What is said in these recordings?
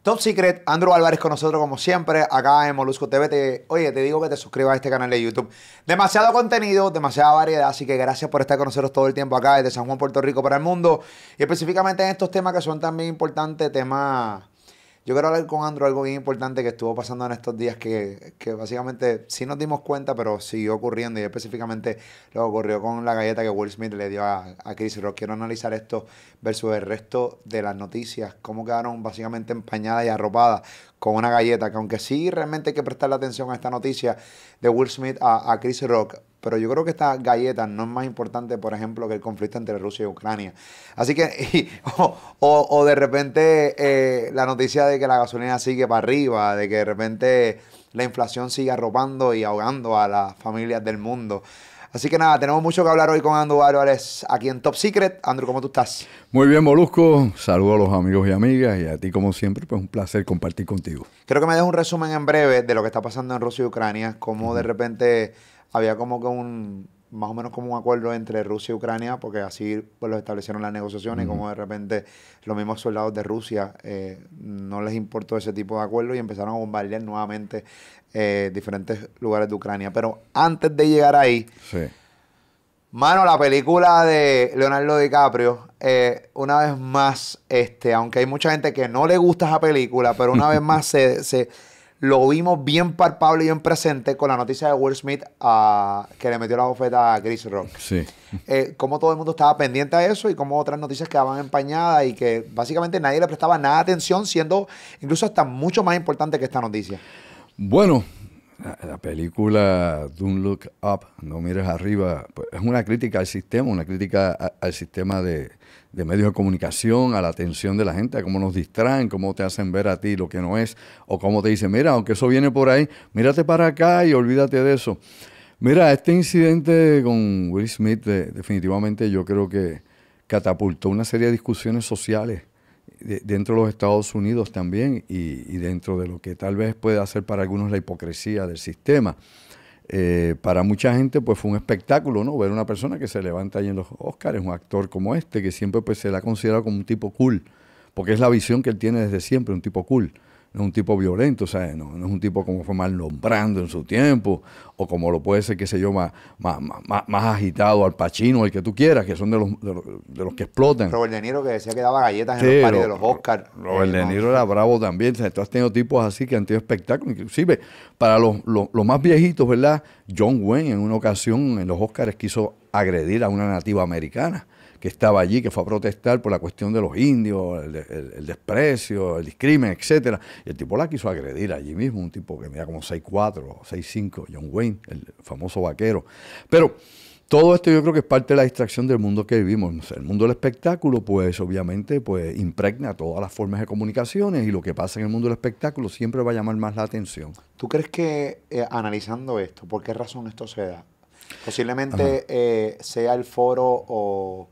Top Secret, Andrew Álvarez con nosotros como siempre, acá en Molusco TV. Oye, te digo que te suscribas a este canal de YouTube. Demasiado contenido, demasiada variedad, así que gracias por estar con nosotros todo el tiempo acá desde San Juan, Puerto Rico para el mundo. Y específicamente en estos temas que son también importantes, temas... Yo quiero hablar con Andrew algo bien importante que estuvo pasando en estos días que básicamente sí nos dimos cuenta, pero siguió ocurriendo y específicamente lo que ocurrió con la galleta que Will Smith le dio a Chris Rock. Quiero analizar esto versus el resto de las noticias, cómo quedaron básicamente empañadas y arropadas con una galleta, que aunque sí realmente hay que prestarle atención a esta noticia de Will Smith a Chris Rock, pero yo creo que esta galleta no es más importante, por ejemplo, que el conflicto entre Rusia y Ucrania. Así que, o de repente la noticia de que la gasolina sigue para arriba, de que de repente la inflación sigue arropando y ahogando a las familias del mundo. Así que nada, tenemos mucho que hablar hoy con Andrew Álvarez aquí en Top Secret. Andrew, ¿cómo tú estás? Muy bien, Molusco. Saludos a los amigos y amigas y a ti, como siempre, pues un placer compartir contigo. Quiero que me des un resumen en breve de lo que está pasando en Rusia y Ucrania, cómo de repente había como que más o menos como un acuerdo entre Rusia y Ucrania, porque así pues lo establecieron las negociaciones, y como de repente los mismos soldados de Rusia no les importó ese tipo de acuerdo y empezaron a bombardear nuevamente diferentes lugares de Ucrania. Pero antes de llegar ahí, Sí. mano, la película de Leonardo DiCaprio, una vez más, aunque hay mucha gente que no le gusta esa película, pero una vez más lo vimos bien palpable y bien presente con la noticia de Will Smith que le metió la bofeta a Chris Rock. Sí. Cómo todo el mundo estaba pendiente a eso y cómo otras noticias quedaban empañadas y que básicamente nadie le prestaba nada de atención, siendo incluso hasta mucho más importante que esta noticia. Bueno, la película Don't Look Up, no mires arriba, pues es una crítica al sistema, una crítica al sistema de medios de comunicación, a la atención de la gente, a cómo nos distraen, cómo te hacen ver a ti lo que no es, o cómo te dicen, mira, aunque eso viene por ahí, mírate para acá y olvídate de eso. Mira, este incidente con Will Smith definitivamente yo creo que catapultó una serie de discusiones sociales dentro de los Estados Unidos también y dentro de lo que tal vez puede hacer para algunos la hipocresía del sistema. Para mucha gente pues fue un espectáculo, ¿no? Ver una persona que se levanta ahí en los Oscars, un actor como este, que siempre pues se le ha considerado como un tipo cool, porque es la visión que él tiene desde siempre, un tipo cool. No es un tipo violento, o sea, no es un tipo como fue Marlon Brando en su tiempo, o como lo puede ser, qué sé yo, más agitado, Al Pacino, el que tú quieras, que son de los que explotan. Robert De Niro, que decía que daba galletas en los paris de los Oscars. Robert De Niro era bravo también. O sea, tú has tenido tipos así que han tenido espectáculos. Inclusive, para los más viejitos, ¿verdad? John Wayne en una ocasión en los Oscars quiso agredir a una nativa americana que estaba allí, que fue a protestar por la cuestión de los indios, el desprecio, el discrimen, etcétera. Y el tipo la quiso agredir allí mismo, un tipo que mira como 6'4", 6'5", John Wayne, el famoso vaquero. Pero todo esto yo creo que es parte de la distracción del mundo que vivimos. O sea, el mundo del espectáculo, pues obviamente, pues impregna todas las formas de comunicaciones y lo que pasa en el mundo del espectáculo siempre va a llamar más la atención. ¿Tú crees que analizando esto, por qué razón esto se da? Posiblemente sea el foro o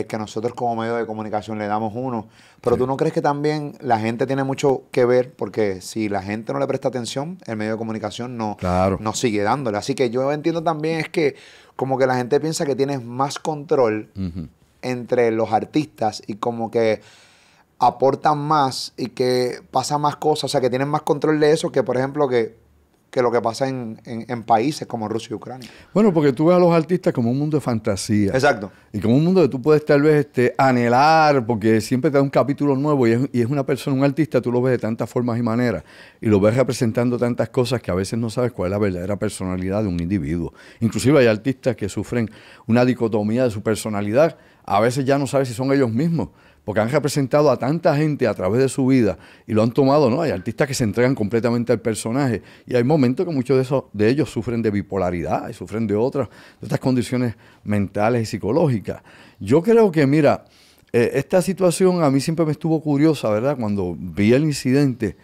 que nosotros como medio de comunicación le damos uno, pero Sí. ¿tú no crees que también la gente tiene mucho que ver? Porque si la gente no le presta atención, el medio de comunicación Claro. no sigue dándole. Así que yo entiendo también es que como que la gente piensa que tienes más control entre los artistas y como que aportan más y que pasa más cosas, o sea, que tienen más control de eso que, por ejemplo, que lo que pasa en países como Rusia y Ucrania. Bueno, porque tú ves a los artistas como un mundo de fantasía. Exacto. Y como un mundo que tú puedes tal vez anhelar, porque siempre te da un capítulo nuevo y es una persona, un artista, tú lo ves de tantas formas y maneras y lo ves representando tantas cosas que a veces no sabes cuál es la verdadera personalidad de un individuo. Inclusive hay artistas que sufren una dicotomía de su personalidad. A veces ya no sabes si son ellos mismos, porque han representado a tanta gente a través de su vida y lo han tomado, ¿no? Hay artistas que se entregan completamente al personaje y hay momentos que muchos de ellos sufren de bipolaridad y sufren de estas condiciones mentales y psicológicas. Yo creo que, mira, esta situación a mí siempre me estuvo curiosa, ¿verdad? Cuando vi el incidente,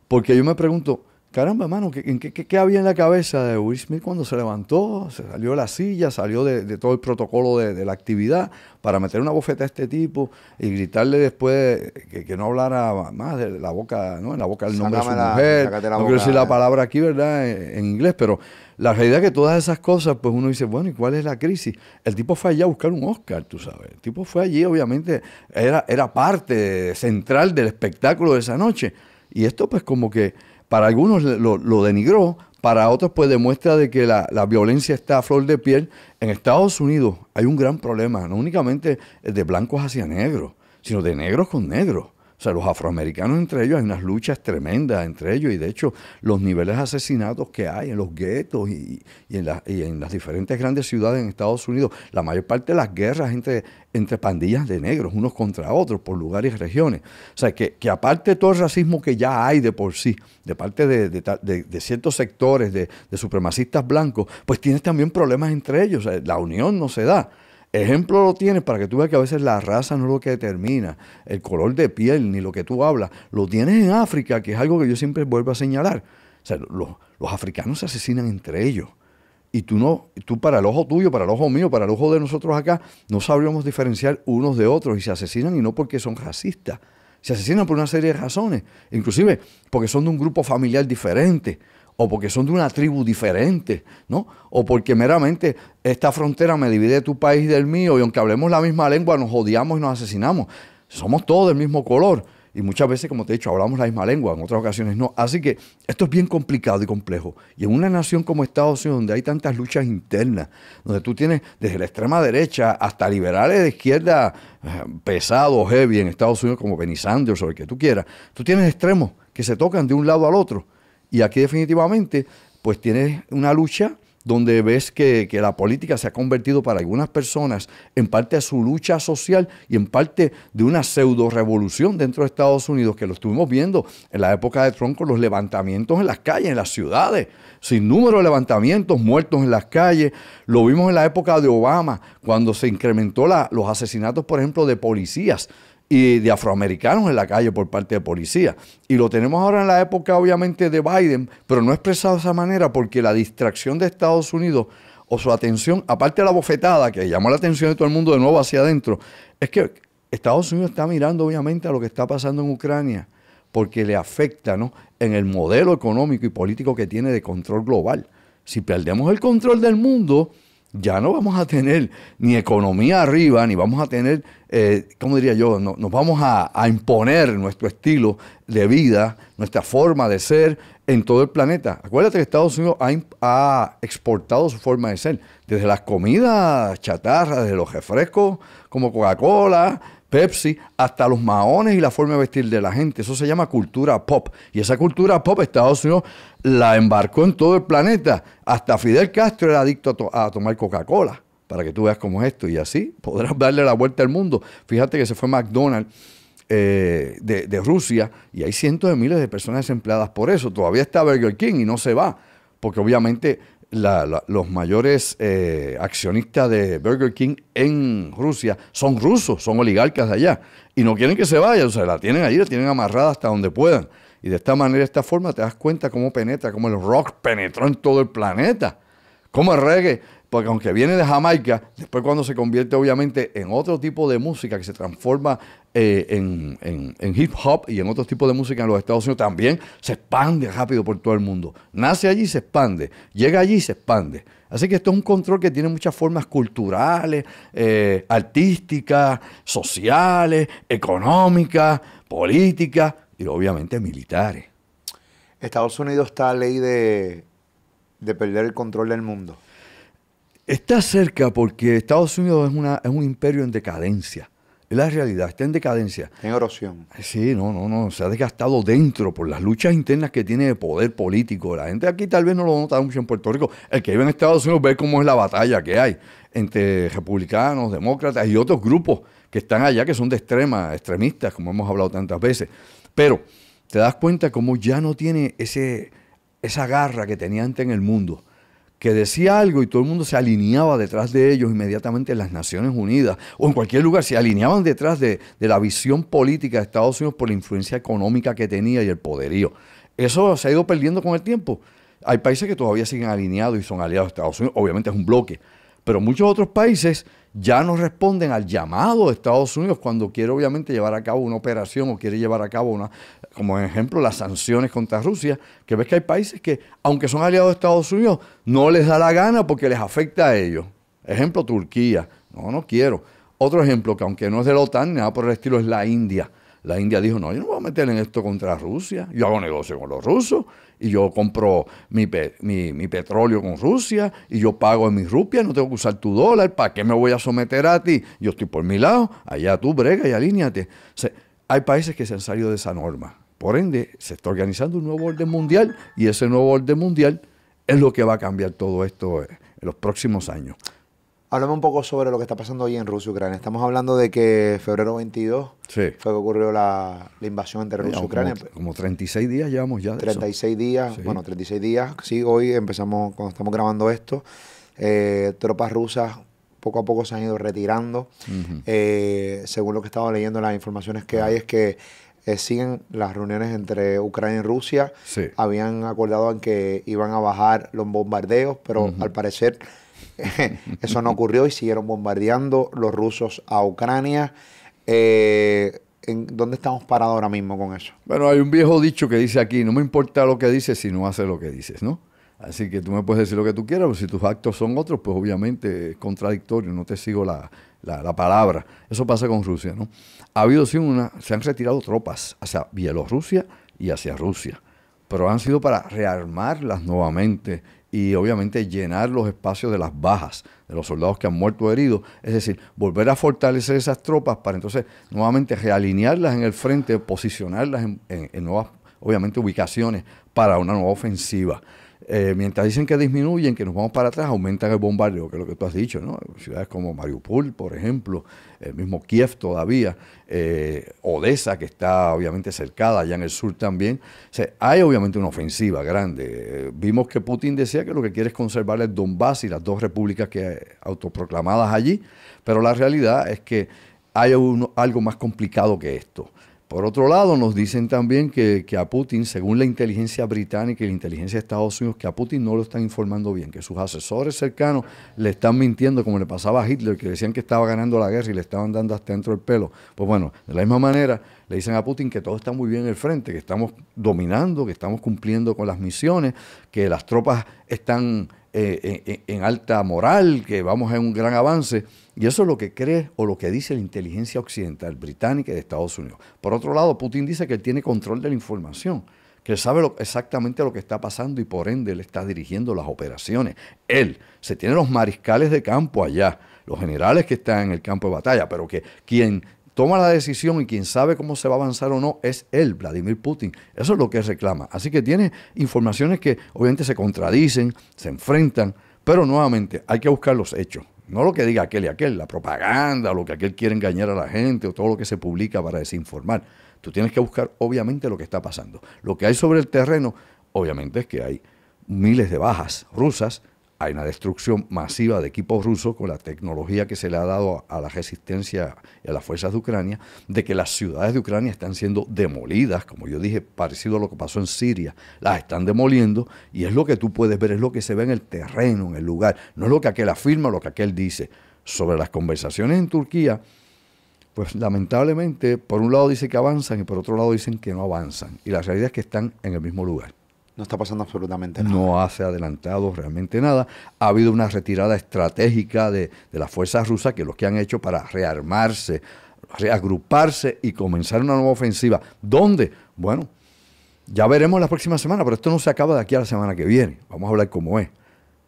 porque yo me pregunto, caramba, mano, ¿qué había en la cabeza de Will Smith cuando se levantó, se salió de la silla, salió de todo el protocolo de la actividad para meter una bofeta a este tipo y gritarle después que no hablara más de la boca, ¿no? En la boca del nombre de su mujer. No quiero decir la palabra aquí, ¿verdad? En inglés, pero la realidad es que todas esas cosas, pues uno dice, bueno, ¿y cuál es la crisis? El tipo fue allá a buscar un Oscar, tú sabes. El tipo fue allí, obviamente, era parte central del espectáculo de esa noche. Y esto pues como que para algunos lo denigró, para otros pues demuestra de que la violencia está a flor de piel. En Estados Unidos hay un gran problema, no únicamente de blancos hacia negros, sino de negros con negros. O sea, los afroamericanos entre ellos hay unas luchas tremendas entre ellos y de hecho los niveles de asesinatos que hay en los guetos y en las diferentes grandes ciudades en Estados Unidos, la mayor parte de las guerras entre pandillas de negros, unos contra otros, por lugares y regiones. O sea, que aparte de todo el racismo que ya hay de por sí, de parte de ciertos sectores de supremacistas blancos, pues tienes también problemas entre ellos. O sea, la unión no se da. Ejemplo lo tienes para que tú veas que a veces la raza no es lo que determina, el color de piel, ni lo que tú hablas. Lo tienes en África, que es algo que yo siempre vuelvo a señalar. O sea, los africanos se asesinan entre ellos. Y tú para el ojo tuyo, para el ojo mío, para el ojo de nosotros acá, no sabríamos diferenciar unos de otros. Y se asesinan y no porque son racistas. Se asesinan por una serie de razones. Inclusive porque son de un grupo familiar diferente. O porque son de una tribu diferente, ¿no? O porque meramente esta frontera me divide de tu país y del mío, y aunque hablemos la misma lengua, nos odiamos y nos asesinamos. Somos todos del mismo color. Y muchas veces, como te he dicho, hablamos la misma lengua, en otras ocasiones no. Así que esto es bien complicado y complejo. Y en una nación como Estados Unidos, donde hay tantas luchas internas, donde tú tienes desde la extrema derecha hasta liberales de izquierda pesados, heavy, en Estados Unidos, como Bernie Sanders o el que tú quieras, tú tienes extremos que se tocan de un lado al otro. Y aquí definitivamente, pues tienes una lucha donde ves que la política se ha convertido para algunas personas en parte de su lucha social y en parte de una pseudo revolución dentro de Estados Unidos, que lo estuvimos viendo en la época de Trump con los levantamientos en las calles, en las ciudades, sin número de levantamientos, muertos en las calles. Lo vimos en la época de Obama, cuando se incrementó los asesinatos, por ejemplo, de policías y de afroamericanos en la calle por parte de policía. Y lo tenemos ahora en la época, obviamente, de Biden, pero no expresado de esa manera porque la distracción de Estados Unidos o su atención, aparte de la bofetada que llamó la atención de todo el mundo de nuevo hacia adentro, es que Estados Unidos está mirando, obviamente, a lo que está pasando en Ucrania porque le afecta, ¿no?, en el modelo económico y político que tiene de control global. Si perdemos el control del mundo, ya no vamos a tener ni economía arriba, ni vamos a tener, ¿cómo diría yo? No, nos vamos a imponer nuestro estilo de vida, nuestra forma de ser en todo el planeta. Acuérdate que Estados Unidos ha exportado su forma de ser, desde las comidas chatarras, desde los refrescos como Coca-Cola, Pepsi, hasta los maones y la forma de vestir de la gente. Eso se llama cultura pop. Y esa cultura pop Estados Unidos la embarcó en todo el planeta. Hasta Fidel Castro era adicto a tomar Coca-Cola, para que tú veas cómo es esto. Y así podrás darle la vuelta al mundo. Fíjate que se fue McDonald's de Rusia y hay cientos de miles de personas desempleadas por eso. Todavía está Burger King y no se va, porque obviamente los mayores accionistas de Burger King en Rusia son rusos, son oligarcas de allá y no quieren que se vaya, o sea, la tienen allí, la tienen amarrada hasta donde puedan. Y de esta manera, de esta forma, te das cuenta cómo penetra, cómo el rock penetró en todo el planeta, cómo el reggae, porque aunque viene de Jamaica, después cuando se convierte obviamente en otro tipo de música que se transforma en hip hop y en otros tipos de música en los Estados Unidos, también se expande rápido por todo el mundo. Nace allí y se expande, llega allí y se expande. Así que esto es un control que tiene muchas formas culturales, artísticas, sociales, económicas, políticas y obviamente militares. Estados Unidos está a ley de perder el control del mundo. Está cerca porque Estados Unidos es un imperio en decadencia. Es la realidad, está en decadencia. En erosión. Sí, no, se ha desgastado dentro por las luchas internas que tiene de poder político. La gente aquí tal vez no lo nota mucho en Puerto Rico. El que vive en Estados Unidos ve cómo es la batalla que hay entre republicanos, demócratas y otros grupos que están allá que son de extremistas, como hemos hablado tantas veces. Pero te das cuenta cómo ya no tiene esa garra que tenía antes en el mundo, que decía algo y todo el mundo se alineaba detrás de ellos inmediatamente en las Naciones Unidas o en cualquier lugar, se alineaban detrás de la visión política de Estados Unidos por la influencia económica que tenía y el poderío. Eso se ha ido perdiendo con el tiempo. Hay países que todavía siguen alineados y son aliados de Estados Unidos, obviamente es un bloque, pero muchos otros países ya no responden al llamado de Estados Unidos cuando quiere obviamente llevar a cabo una operación o quiere llevar a cabo como ejemplo las sanciones contra Rusia, que ves que hay países que, aunque son aliados de Estados Unidos, no les da la gana porque les afecta a ellos. Ejemplo, Turquía. No quiero. Otro ejemplo, que aunque no es de la OTAN, nada por el estilo, es la India. La India dijo, no, yo no voy a meter en esto contra Rusia. Yo hago negocio con los rusos y yo compro mi petróleo con Rusia y yo pago en mis rupias, no tengo que usar tu dólar. ¿Para qué me voy a someter a ti? Yo estoy por mi lado, allá tú brega y alíñate. O sea, hay países que se han salido de esa norma. Por ende, se está organizando un nuevo orden mundial y ese nuevo orden mundial es lo que va a cambiar todo esto en los próximos años. Háblame un poco sobre lo que está pasando hoy en Rusia y Ucrania. Estamos hablando de que febrero 22 fue que ocurrió la invasión entre Rusia y Ucrania. Como 36 días llevamos ya de 36 eso. días, Sí. Bueno, 36 días. Sí, hoy empezamos, cuando estamos grabando esto, tropas rusas poco a poco se han ido retirando. Según lo que estaba leyendo, las informaciones que hay es que siguen las reuniones entre Ucrania y Rusia. Sí. Habían acordado en que iban a bajar los bombardeos, pero al parecer eso no ocurrió y siguieron bombardeando los rusos a Ucrania. ¿Dónde estamos parados ahora mismo con eso? Bueno, hay un viejo dicho que dice aquí, no me importa lo que dices si no haces lo que dices, ¿no? Así que tú me puedes decir lo que tú quieras, pero si tus actos son otros, pues obviamente es contradictorio, no te sigo la palabra. Eso pasa con Rusia, ¿no? Ha habido sí se han retirado tropas hacia Bielorrusia y hacia Rusia, pero han sido para rearmarlas nuevamente y obviamente llenar los espacios de las bajas de los soldados que han muerto o heridos, es decir, volver a fortalecer esas tropas para entonces nuevamente realinearlas en el frente, posicionarlas en nuevas, obviamente, ubicaciones para una nueva ofensiva. Mientras dicen que disminuyen, que nos vamos para atrás, aumentan el bombardeo, que es lo que tú has dicho, ¿no? Ciudades como Mariupol, por ejemplo, el mismo Kiev todavía, Odessa, que está obviamente cercada, allá en el sur también. O sea, hay obviamente una ofensiva grande. Vimos que Putin decía que lo que quiere es conservar el Donbass y las dos repúblicas autoproclamadas allí, pero la realidad es que hay algo más complicado que esto. Por otro lado, nos dicen también que a Putin, según la inteligencia británica y la inteligencia de Estados Unidos, que a Putin no lo están informando bien, que sus asesores cercanos le están mintiendo, como le pasaba a Hitler, que decían que estaba ganando la guerra y le estaban dando hasta dentro del pelo. Pues bueno, de la misma manera le dicen a Putin que todo está muy bien en el frente, que estamos dominando, que estamos cumpliendo con las misiones, que las tropas están en alta moral, que vamos en un gran avance. Y eso es lo que cree o lo que dice la inteligencia occidental, británica y de Estados Unidos. Por otro lado, Putin dice que él tiene control de la información, que él sabe exactamente lo que está pasando y por ende él está dirigiendo las operaciones. Él, se tiene los mariscales de campo allá, los generales que están en el campo de batalla, pero que quien toma la decisión y quien sabe cómo se va a avanzar o no es él, Vladimir Putin. Eso es lo que él reclama. Así que tiene informaciones que obviamente se contradicen, se enfrentan, pero nuevamente hay que buscar los hechos. No lo que diga aquel y aquel, la propaganda, o lo que aquel quiere engañar a la gente, o todo lo que se publica para desinformar. Tú tienes que buscar, obviamente, lo que está pasando. Lo que hay sobre el terreno, obviamente, es que hay miles de bajas rusas, hay una destrucción masiva de equipos rusos con la tecnología que se le ha dado a la resistencia y a las fuerzas de Ucrania, de que las ciudades de Ucrania están siendo demolidas, como yo dije, parecido a lo que pasó en Siria, las están demoliendo y es lo que tú puedes ver, es lo que se ve en el terreno, en el lugar, no es lo que aquel afirma, lo que aquel dice. Sobre las conversaciones en Turquía, pues lamentablemente, por un lado dice que avanzan y por otro lado dicen que no avanzan, y la realidad es que están en el mismo lugar. No está pasando absolutamente nada. No se ha adelantado realmente nada. Ha habido una retirada estratégica de las fuerzas rusas, que lo que han hecho para rearmarse, reagruparse y comenzar una nueva ofensiva. ¿Dónde? Bueno, ya veremos la próxima semana, pero esto no se acaba de aquí a la semana que viene. Vamos a hablar cómo es,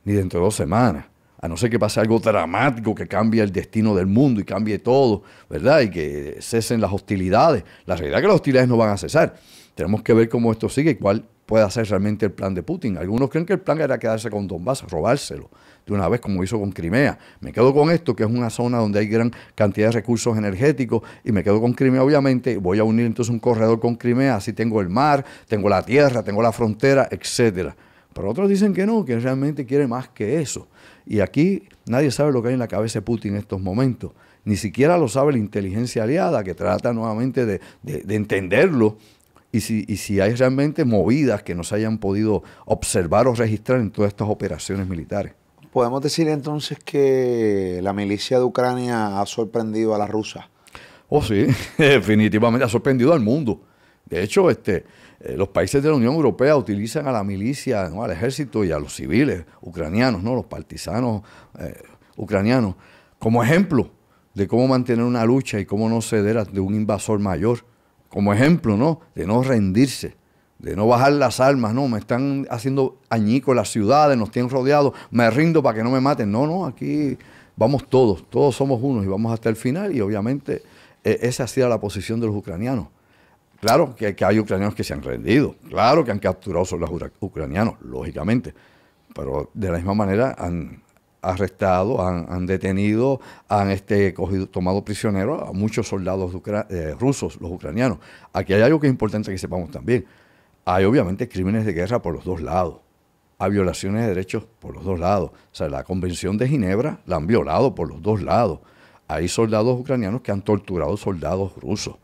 ni dentro de 2 semanas. A no ser que pase algo dramático que cambie el destino del mundo y cambie todo, ¿verdad? Y que cesen las hostilidades. La realidad es que las hostilidades no van a cesar. Tenemos que ver cómo esto sigue y cuál puede ser realmente el plan de Putin. Algunos creen que el plan era quedarse con Donbass, robárselo de una vez como hizo con Crimea. Me quedo con esto, que es una zona donde hay gran cantidad de recursos energéticos, y me quedo con Crimea obviamente, voy a unir entonces un corredor con Crimea, así tengo el mar, tengo la tierra, tengo la frontera, etcétera. Pero otros dicen que no, que realmente quiere más que eso. Y aquí nadie sabe lo que hay en la cabeza de Putin en estos momentos. Ni siquiera lo sabe la inteligencia aliada, que trata nuevamente de entenderlo. Y si hay realmente movidas que no se hayan podido observar o registrar en todas estas operaciones militares. ¿Podemos decir entonces que la milicia de Ucrania ha sorprendido a la rusa? Oh, sí, definitivamente ha sorprendido al mundo. De hecho, los países de la Unión Europea utilizan a la milicia, ¿no?, al ejército y a los civiles ucranianos, ¿no?, los partisanos ucranianos, como ejemplo de cómo mantener una lucha y cómo no ceder ante un invasor mayor, como ejemplo, ¿no? De no rendirse, de no bajar las armas, no, me están haciendo añicos las ciudades, nos tienen rodeados, me rindo para que no me maten. No, aquí vamos todos somos unos y vamos hasta el final y obviamente esa ha sido la posición de los ucranianos. Claro que hay ucranianos que se han rendido, claro que han capturado soldados ucranianos, lógicamente, pero de la misma manera han arrestado, han detenido, han tomado prisioneros a muchos soldados rusos, los ucranianos. Aquí hay algo que es importante que sepamos también. Hay obviamente crímenes de guerra por los dos lados, hay violaciones de derechos por los dos lados. O sea, la Convención de Ginebra la han violado por los dos lados. Hay soldados ucranianos que han torturado soldados rusos.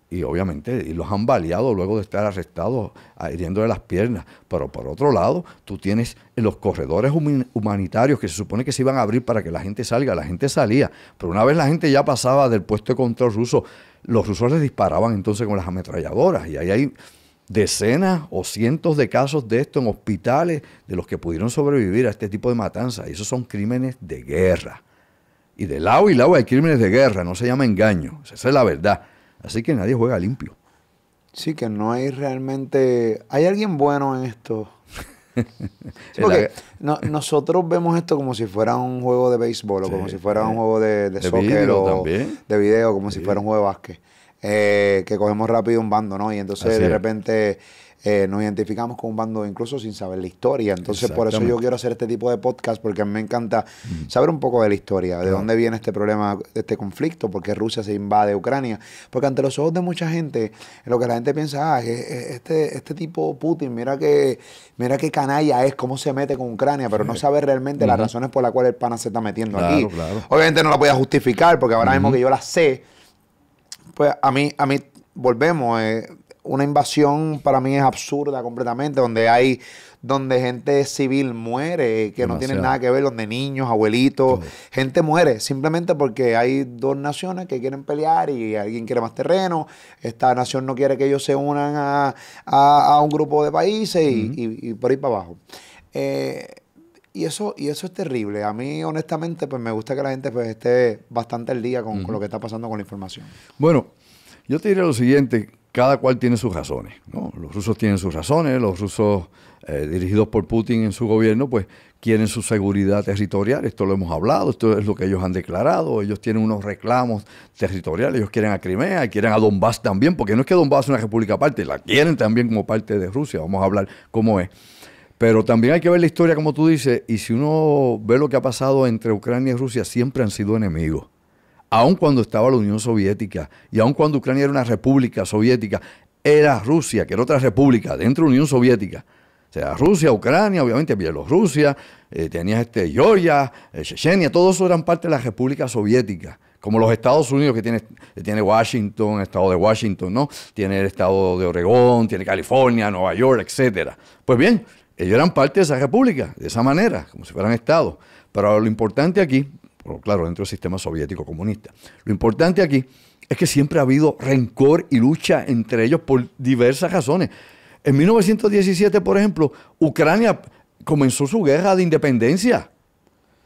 Y obviamente y los han baleado luego de estar arrestados, hiriéndole las piernas. Pero por otro lado, tú tienes los corredores humanitarios que se supone que se iban a abrir para que la gente salga. La gente salía, pero una vez la gente ya pasaba del puesto de control ruso, los rusos les disparaban entonces con las ametralladoras. Y ahí hay decenas o cientos de casos de esto en hospitales de los que pudieron sobrevivir a este tipo de matanzas. Y esos son crímenes de guerra. Y de lado y lado hay crímenes de guerra, no se llama engaño. Esa es la verdad. Así que nadie juega limpio. Sí, que no hay realmente... ¿Hay alguien bueno en esto? Sí, porque nosotros vemos esto como si fuera un juego de béisbol o como si fuera un juego de soccer o también. De video, como si fuera un juego de básquet. Que cogemos rápido un bando, ¿no? Y entonces de repente nos identificamos con un bando incluso sin saber la historia. Entonces por eso yo quiero hacer este tipo de podcast, porque a mí me encanta saber un poco de la historia, de dónde viene este problema, este conflicto, por qué Rusia se invade Ucrania. Porque ante los ojos de mucha gente, lo que la gente piensa, este tipo Putin, mira qué canalla es, cómo se mete con Ucrania, pero no sabe realmente las razones por las cuales el pana se está metiendo aquí. Obviamente no la voy a justificar, porque ahora mismo que yo la sé, pues a mí volvemos, una invasión para mí es absurda completamente, donde gente civil muere, que no tienen nada que ver, donde niños, abuelitos, gente muere, simplemente porque hay dos naciones que quieren pelear y alguien quiere más terreno, esta nación no quiere que ellos se unan a un grupo de países y por ahí para abajo. Y eso es terrible. A mí, honestamente, pues me gusta que la gente pues esté bastante al día con lo que está pasando con la información. Bueno, yo te diré lo siguiente, cada cual tiene sus razones, ¿no? Los rusos tienen sus razones, los rusos dirigidos por Putin en su gobierno, pues quieren su seguridad territorial, esto lo hemos hablado, esto es lo que ellos han declarado, ellos tienen unos reclamos territoriales, ellos quieren a Crimea, quieren a Donbass también, porque no es que Donbass es una república aparte, la quieren también como parte de Rusia, vamos a hablar cómo es. Pero también hay que ver la historia, como tú dices, y si uno ve lo que ha pasado entre Ucrania y Rusia, siempre han sido enemigos. Aun cuando estaba la Unión Soviética, y aun cuando Ucrania era una república soviética, era Rusia, que era otra república dentro de la Unión Soviética. O sea, Rusia, Ucrania, obviamente Bielorrusia, tenías Georgia, Chechenia, todos esos eran parte de la República Soviética. Como los Estados Unidos, que tiene Washington, el estado de Washington, ¿no? Tiene el estado de Oregón, tiene California, Nueva York, etcétera. Pues bien, ellos eran parte de esa república, de esa manera, como si fueran estados. Pero lo importante aquí, claro, dentro del sistema soviético comunista, lo importante aquí es que siempre ha habido rencor y lucha entre ellos por diversas razones. En 1917, por ejemplo, Ucrania comenzó su guerra de independencia,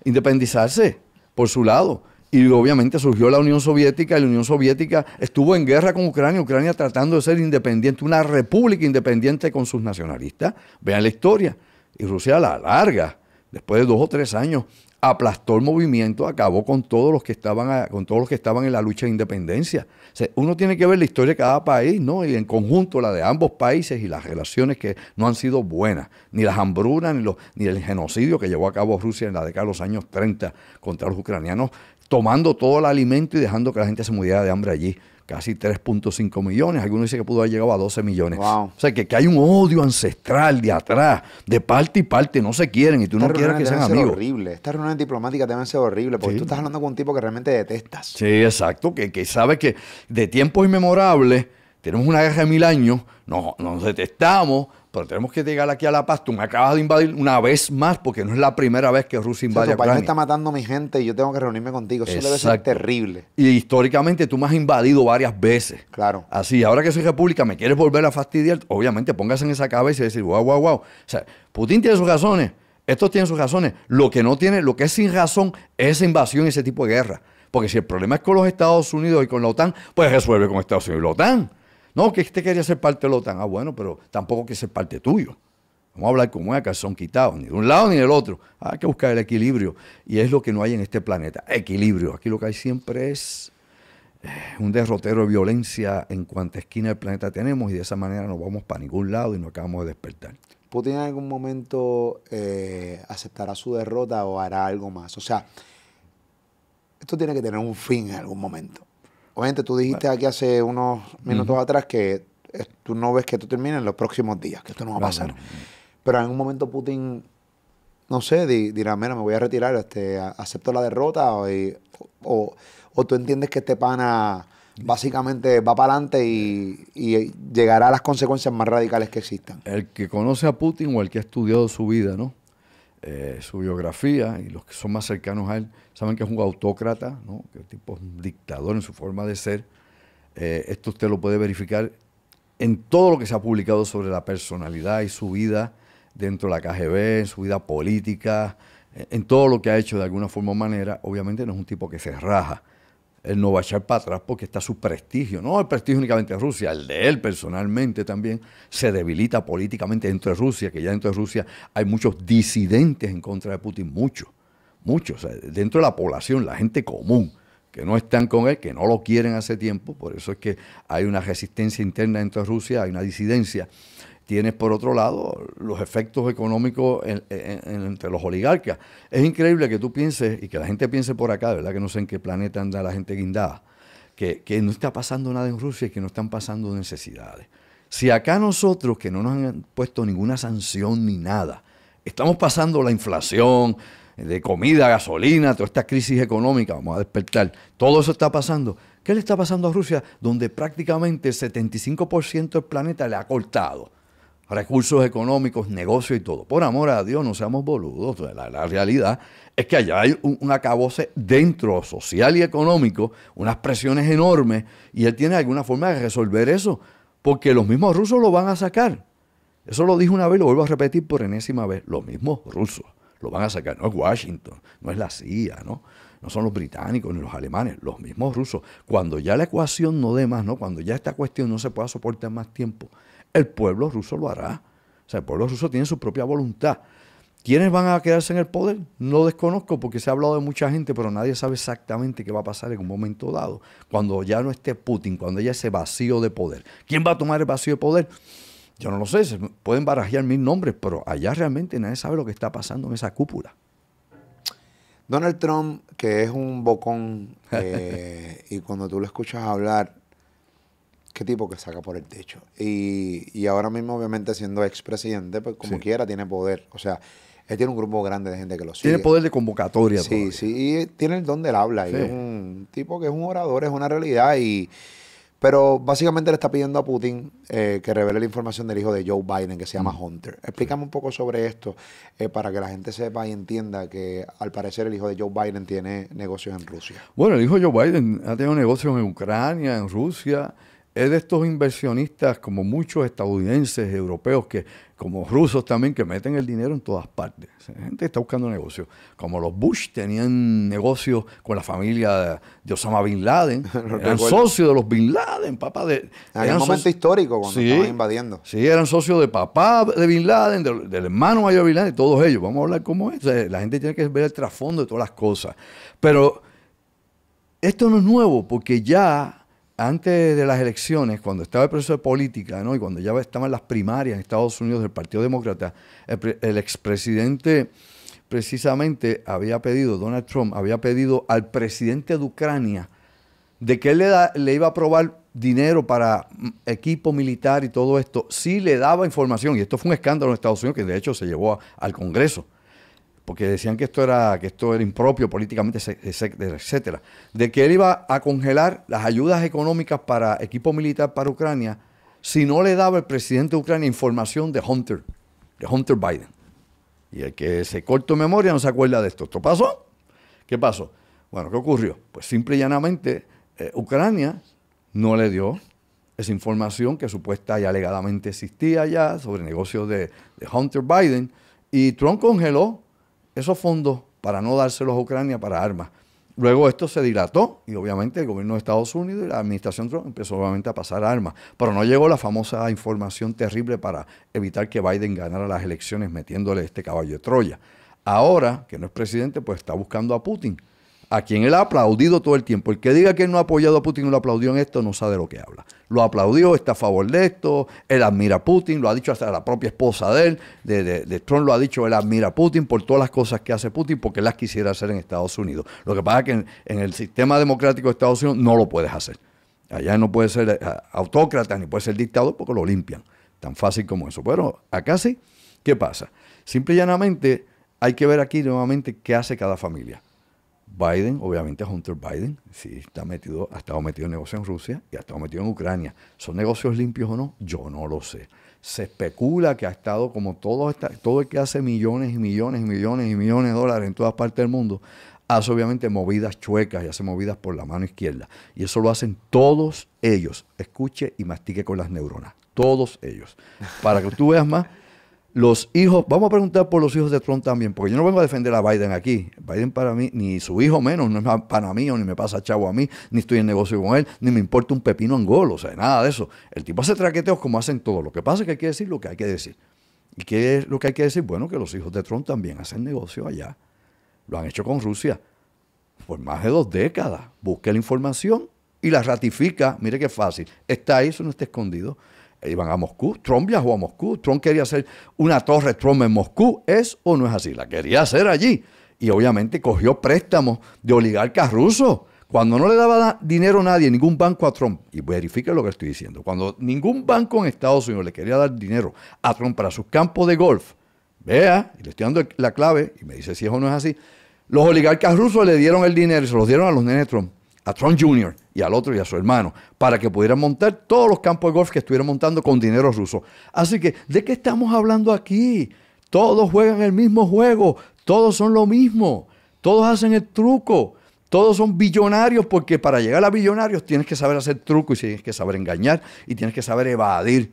independizarse por su lado. Y obviamente surgió la Unión Soviética, y la Unión Soviética estuvo en guerra con Ucrania, Ucrania tratando de ser independiente, una república independiente con sus nacionalistas. Vean la historia. Y Rusia a la larga, después de 2 o 3 años, aplastó el movimiento, acabó con todos los que estaban en la lucha de independencia. O sea, uno tiene que ver la historia de cada país, ¿no? Y en conjunto la de ambos países y las relaciones que no han sido buenas, ni las hambrunas, ni el genocidio que llevó a cabo Rusia en la década de los años 30 contra los ucranianos, tomando todo el alimento y dejando que la gente se muriera de hambre allí. Casi 3.5 millones, algunos dicen que pudo haber llegado a 12 millones. Wow. O sea, que hay un odio ancestral de atrás, de parte y parte, no se quieren y tú no quieres que sean amigos. Horrible. Estas reuniones diplomáticas deben ser horribles, porque tú estás hablando con un tipo que realmente detestas. Sí, exacto, que sabe que de tiempos inmemorables, tenemos una guerra de 1000 años, nos detestamos, pero tenemos que llegar aquí a la paz. Tú me acabas de invadir una vez más, porque no es la primera vez que Rusia invade a Ucrania. Tu país me está matando a mi gente y yo tengo que reunirme contigo. Eso debe ser terrible. Y históricamente tú me has invadido varias veces. Claro. Así, ahora que soy república, ¿me quieres volver a fastidiar? Obviamente, póngase en esa cabeza y decir, wow. O sea, Putin tiene sus razones, estos tienen sus razones. Lo que es sin razón es esa invasión y ese tipo de guerra. Porque si el problema es con los Estados Unidos y con la OTAN, pues resuelve con Estados Unidos y la OTAN. No, que este quería ser parte de la OTAN. Ah, bueno, pero tampoco quiere ser parte tuyo. Vamos a hablar como es, calzón quitado, ni de un lado ni del otro. Hay que buscar el equilibrio. Y es lo que no hay en este planeta, equilibrio. Aquí lo que hay siempre es un derrotero de violencia en cuanta esquina del planeta tenemos y de esa manera no vamos para ningún lado y no acabamos de despertar. ¿Putin en algún momento aceptará su derrota o hará algo más? O sea, esto tiene que tener un fin en algún momento. Obviamente tú dijiste aquí hace unos minutos atrás que tú no ves que esto termine en los próximos días, que esto no va a pasar. Pero en algún momento Putin, no sé, dirá, mira, me voy a retirar, acepto la derrota o tú entiendes que este pana básicamente va para adelante y llegará a las consecuencias más radicales que existan. El que conoce a Putin o el que ha estudiado su vida, ¿no? Su biografía y los que son más cercanos a él saben que es un autócrata, ¿no? Que el tipo es un dictador en su forma de ser. Esto usted lo puede verificar en todo lo que se ha publicado sobre la personalidad y su vida dentro de la KGB, en su vida política, en todo lo que ha hecho de alguna forma o manera. Obviamente no es un tipo que se raja. Él no va a echar para atrás porque está su prestigio, no el prestigio únicamente de Rusia, el de él personalmente también se debilita políticamente dentro de Rusia, que ya dentro de Rusia hay muchos disidentes en contra de Putin, muchos, o sea, dentro de la población, la gente común, que no están con él, que no lo quieren hace tiempo, por eso es que hay una resistencia interna dentro de Rusia, hay una disidencia. Tienes, por otro lado, los efectos económicos entre los oligarcas. Es increíble que tú pienses, y que la gente piense por acá, de verdad que no sé en qué planeta anda la gente guindada, que no está pasando nada en Rusia y que no están pasando necesidades. Si acá nosotros, que no nos han puesto ninguna sanción ni nada, estamos pasando la inflación de comida, gasolina, toda esta crisis económica, vamos a despertar, todo eso está pasando. ¿Qué le está pasando a Rusia? Donde prácticamente el 75% del planeta le ha cortado recursos económicos, negocios y todo. Por amor a Dios, no seamos boludos. La realidad es que allá hay un acabose dentro social y económico, unas presiones enormes, y él tiene alguna forma de resolver eso, porque los mismos rusos lo van a sacar. Eso lo dije una vez, lo vuelvo a repetir por enésima vez. Los mismos rusos lo van a sacar. No es Washington, no es la CIA, ¿no? No son los británicos ni los alemanes, los mismos rusos. Cuando ya la ecuación no dé más, ¿no? Cuando ya esta cuestión no se pueda soportar más tiempo, el pueblo ruso lo hará. O sea, el pueblo ruso tiene su propia voluntad. ¿Quiénes van a quedarse en el poder? No desconozco porque se ha hablado de mucha gente, pero nadie sabe exactamente qué va a pasar en un momento dado. Cuando ya no esté Putin, cuando haya ese vacío de poder. ¿Quién va a tomar el vacío de poder? Yo no lo sé, se pueden barajear mil nombres, pero allá realmente nadie sabe lo que está pasando en esa cúpula. Donald Trump, que es un bocón, y cuando tú lo escuchas hablar, qué tipo que saca por el techo. Y ahora mismo, obviamente, siendo expresidente, pues como quiera, tiene poder. O sea, él tiene un grupo grande de gente que lo sigue. Tiene poder de convocatoria. Sí, todavía. Sí, y tiene el don del habla. Sí. Y es un tipo que es un orador, es una realidad. Pero básicamente le está pidiendo a Putin que revele la información del hijo de Joe Biden, que se llama Hunter. Explícame un poco sobre esto para que la gente sepa y entienda que al parecer el hijo de Joe Biden tiene negocios en Rusia. Bueno, el hijo de Joe Biden ha tenido negocios en Ucrania, en Rusia. Es de estos inversionistas, como muchos estadounidenses, europeos, que como rusos también, que meten el dinero en todas partes. La gente está buscando negocios. Como los Bush tenían negocios con la familia de Osama Bin Laden. Eran socios de los Bin Laden, papá de... Hay un momento histórico cuando estaban invadiendo. Sí, eran socios de papá de Bin Laden, del hermano mayor de Bin Laden, de todos ellos. Vamos a hablar cómo es. O sea, la gente tiene que ver el trasfondo de todas las cosas. Pero esto no es nuevo, porque ya... Antes de las elecciones, cuando estaba el proceso de política, ¿no? Y cuando ya estaban las primarias en Estados Unidos del Partido Demócrata, el expresidente precisamente Donald Trump había pedido al presidente de Ucrania de que él le iba a aprobar dinero para equipo militar y todo esto, si le daba información, y esto fue un escándalo en Estados Unidos que de hecho se llevó al Congreso, porque decían que esto era impropio políticamente, etcétera, de que él iba a congelar las ayudas económicas para equipo militar para Ucrania si no le daba el presidente de Ucrania información de Hunter Biden. Y el que se cortó memoria no se acuerda de esto. ¿Esto pasó? ¿Qué pasó? Bueno, ¿qué ocurrió? Pues simple y llanamente Ucrania no le dio esa información que supuesta y alegadamente existía ya sobre negocios de Hunter Biden, y Trump congeló esos fondos para no dárselos a Ucrania para armas. luego esto se dilató y obviamente el gobierno de Estados Unidos y la administración Trump empezó obviamente a pasar armas. Pero no llegó la famosa información terrible para evitar que Biden ganara las elecciones metiéndole este caballo de Troya. Ahora, que no es presidente, pues está buscando a Putin, a quien él ha aplaudido todo el tiempo. El que diga que él no ha apoyado a Putin y lo aplaudió en esto, no sabe de lo que habla. Lo aplaudió, está a favor de esto, él admira a Putin, lo ha dicho hasta la propia esposa de él, de Trump lo ha dicho, él admira a Putin por todas las cosas que hace Putin, porque él las quisiera hacer en Estados Unidos. Lo que pasa es que en el sistema democrático de Estados Unidos no lo puedes hacer. Allá no puede ser autócrata ni puede ser dictador porque lo limpian. Tan fácil como eso. Pero acá sí, ¿qué pasa? Simple y llanamente hay que ver aquí nuevamente qué hace cada familia. Biden, obviamente Hunter Biden, sí ha estado metido en negocios en Rusia y ha estado metido en Ucrania. ¿Son negocios limpios o no? Yo no lo sé. Se especula que ha estado como todo el que hace millones y millones y millones y millones de dólares en todas partes del mundo, hace obviamente movidas chuecas y hace movidas por la mano izquierda. Y eso lo hacen todos ellos. Escuche y mastique con las neuronas. Todos ellos. Para que tú veas más. Los hijos, vamos a preguntar por los hijos de Trump también, porque yo no vengo a defender a Biden aquí. Biden para mí, ni su hijo menos, no es pana mío, ni me pasa chavo a mí, ni estoy en negocio con él, ni me importa un pepino angolo, o sea, nada de eso. El tipo hace traqueteos como hacen todos. Lo que pasa es que hay que decir lo que hay que decir. ¿Y qué es lo que hay que decir? Bueno, que los hijos de Trump también hacen negocio allá. Lo han hecho con Rusia por más de 2 décadas. Busque la información y la ratifica. Mire qué fácil. Está ahí, eso no está escondido. Iban a Moscú, Trump viajó a Moscú, Trump quería hacer una torre Trump en Moscú, ¿es o no es así? La quería hacer allí y obviamente cogió préstamos de oligarcas rusos, cuando no le daba dinero a nadie, ningún banco a Trump, y verifique lo que estoy diciendo, cuando ningún banco en Estados Unidos le quería dar dinero a Trump para sus campos de golf, vea, y le estoy dando la clave, y me dice si es o no es así, los oligarcas rusos le dieron el dinero y se los dieron a los nenes de Trump, a Trump Jr. y al otro y a su hermano, para que pudieran montar todos los campos de golf que estuvieran montando con dinero ruso. Así que, ¿de qué estamos hablando aquí? Todos juegan el mismo juego, todos son lo mismo, todos hacen el truco, todos son billonarios, porque para llegar a billonarios tienes que saber hacer truco y tienes que saber engañar y tienes que saber evadir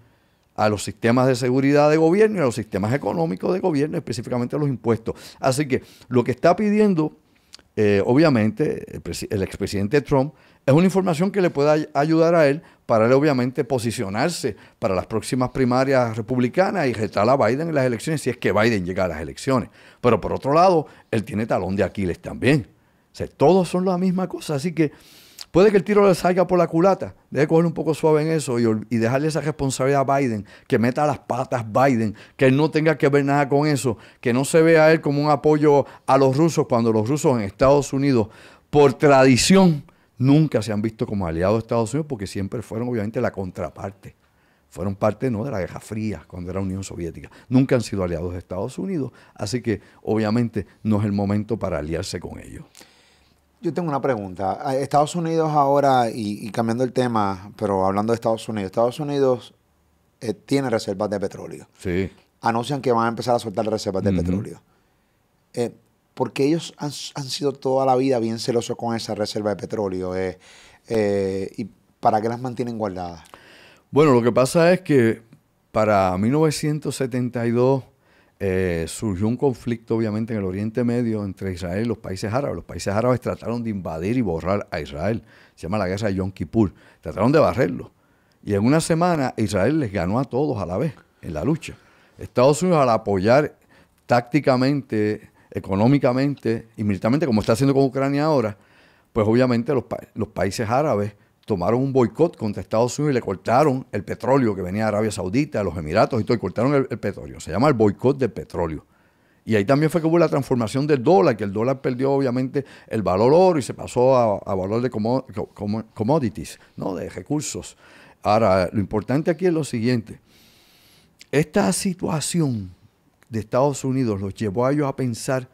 a los sistemas de seguridad de gobierno y a los sistemas económicos de gobierno, específicamente a los impuestos. Así que lo que está pidiendo obviamente, el expresidente Trump, es una información que le pueda ayudar a él para él, obviamente, posicionarse para las próximas primarias republicanas y retar a Biden en las elecciones, si es que Biden llega a las elecciones. Pero por otro lado, él tiene talón de Aquiles también. O sea, todos son la misma cosa, así que puede que el tiro le salga por la culata. Debe coger un poco suave en eso y dejarle esa responsabilidad a Biden, que meta las patas Biden, que él no tenga que ver nada con eso, que no se vea a él como un apoyo a los rusos, cuando los rusos en Estados Unidos, por tradición, nunca se han visto como aliados de Estados Unidos, porque siempre fueron obviamente la contraparte. Fueron parte no de la Guerra Fría, cuando era Unión Soviética. Nunca han sido aliados de Estados Unidos, así que obviamente no es el momento para aliarse con ellos. Yo tengo una pregunta. Estados Unidos ahora, y cambiando el tema, pero hablando de Estados Unidos tiene reservas de petróleo. Sí. Anuncian que van a empezar a soltar reservas de petróleo. Porque ellos han sido toda la vida bien celosos con esa reserva de petróleo. ¿Y para qué las mantienen guardadas? Bueno, lo que pasa es que para 1972 surgió un conflicto, obviamente, en el Oriente Medio entre Israel y los países árabes. Los países árabes trataron de invadir y borrar a Israel. Se llama la guerra de Yom Kippur. Trataron de barrerlo. Y en una semana Israel les ganó a todos a la vez en la lucha. Estados Unidos, al apoyar tácticamente, económicamente y militarmente, como está haciendo con Ucrania ahora, pues obviamente los países árabes tomaron un boicot contra Estados Unidos y le cortaron el petróleo que venía de Arabia Saudita, de los Emiratos y todo, y cortaron el petróleo. Se llama el boicot del petróleo. Y ahí también fue que hubo la transformación del dólar, que el dólar perdió obviamente el valor oro y se pasó a valor de commodities, ¿no? De recursos. Ahora, lo importante aquí es lo siguiente. Esta situación de Estados Unidos los llevó a ellos a pensar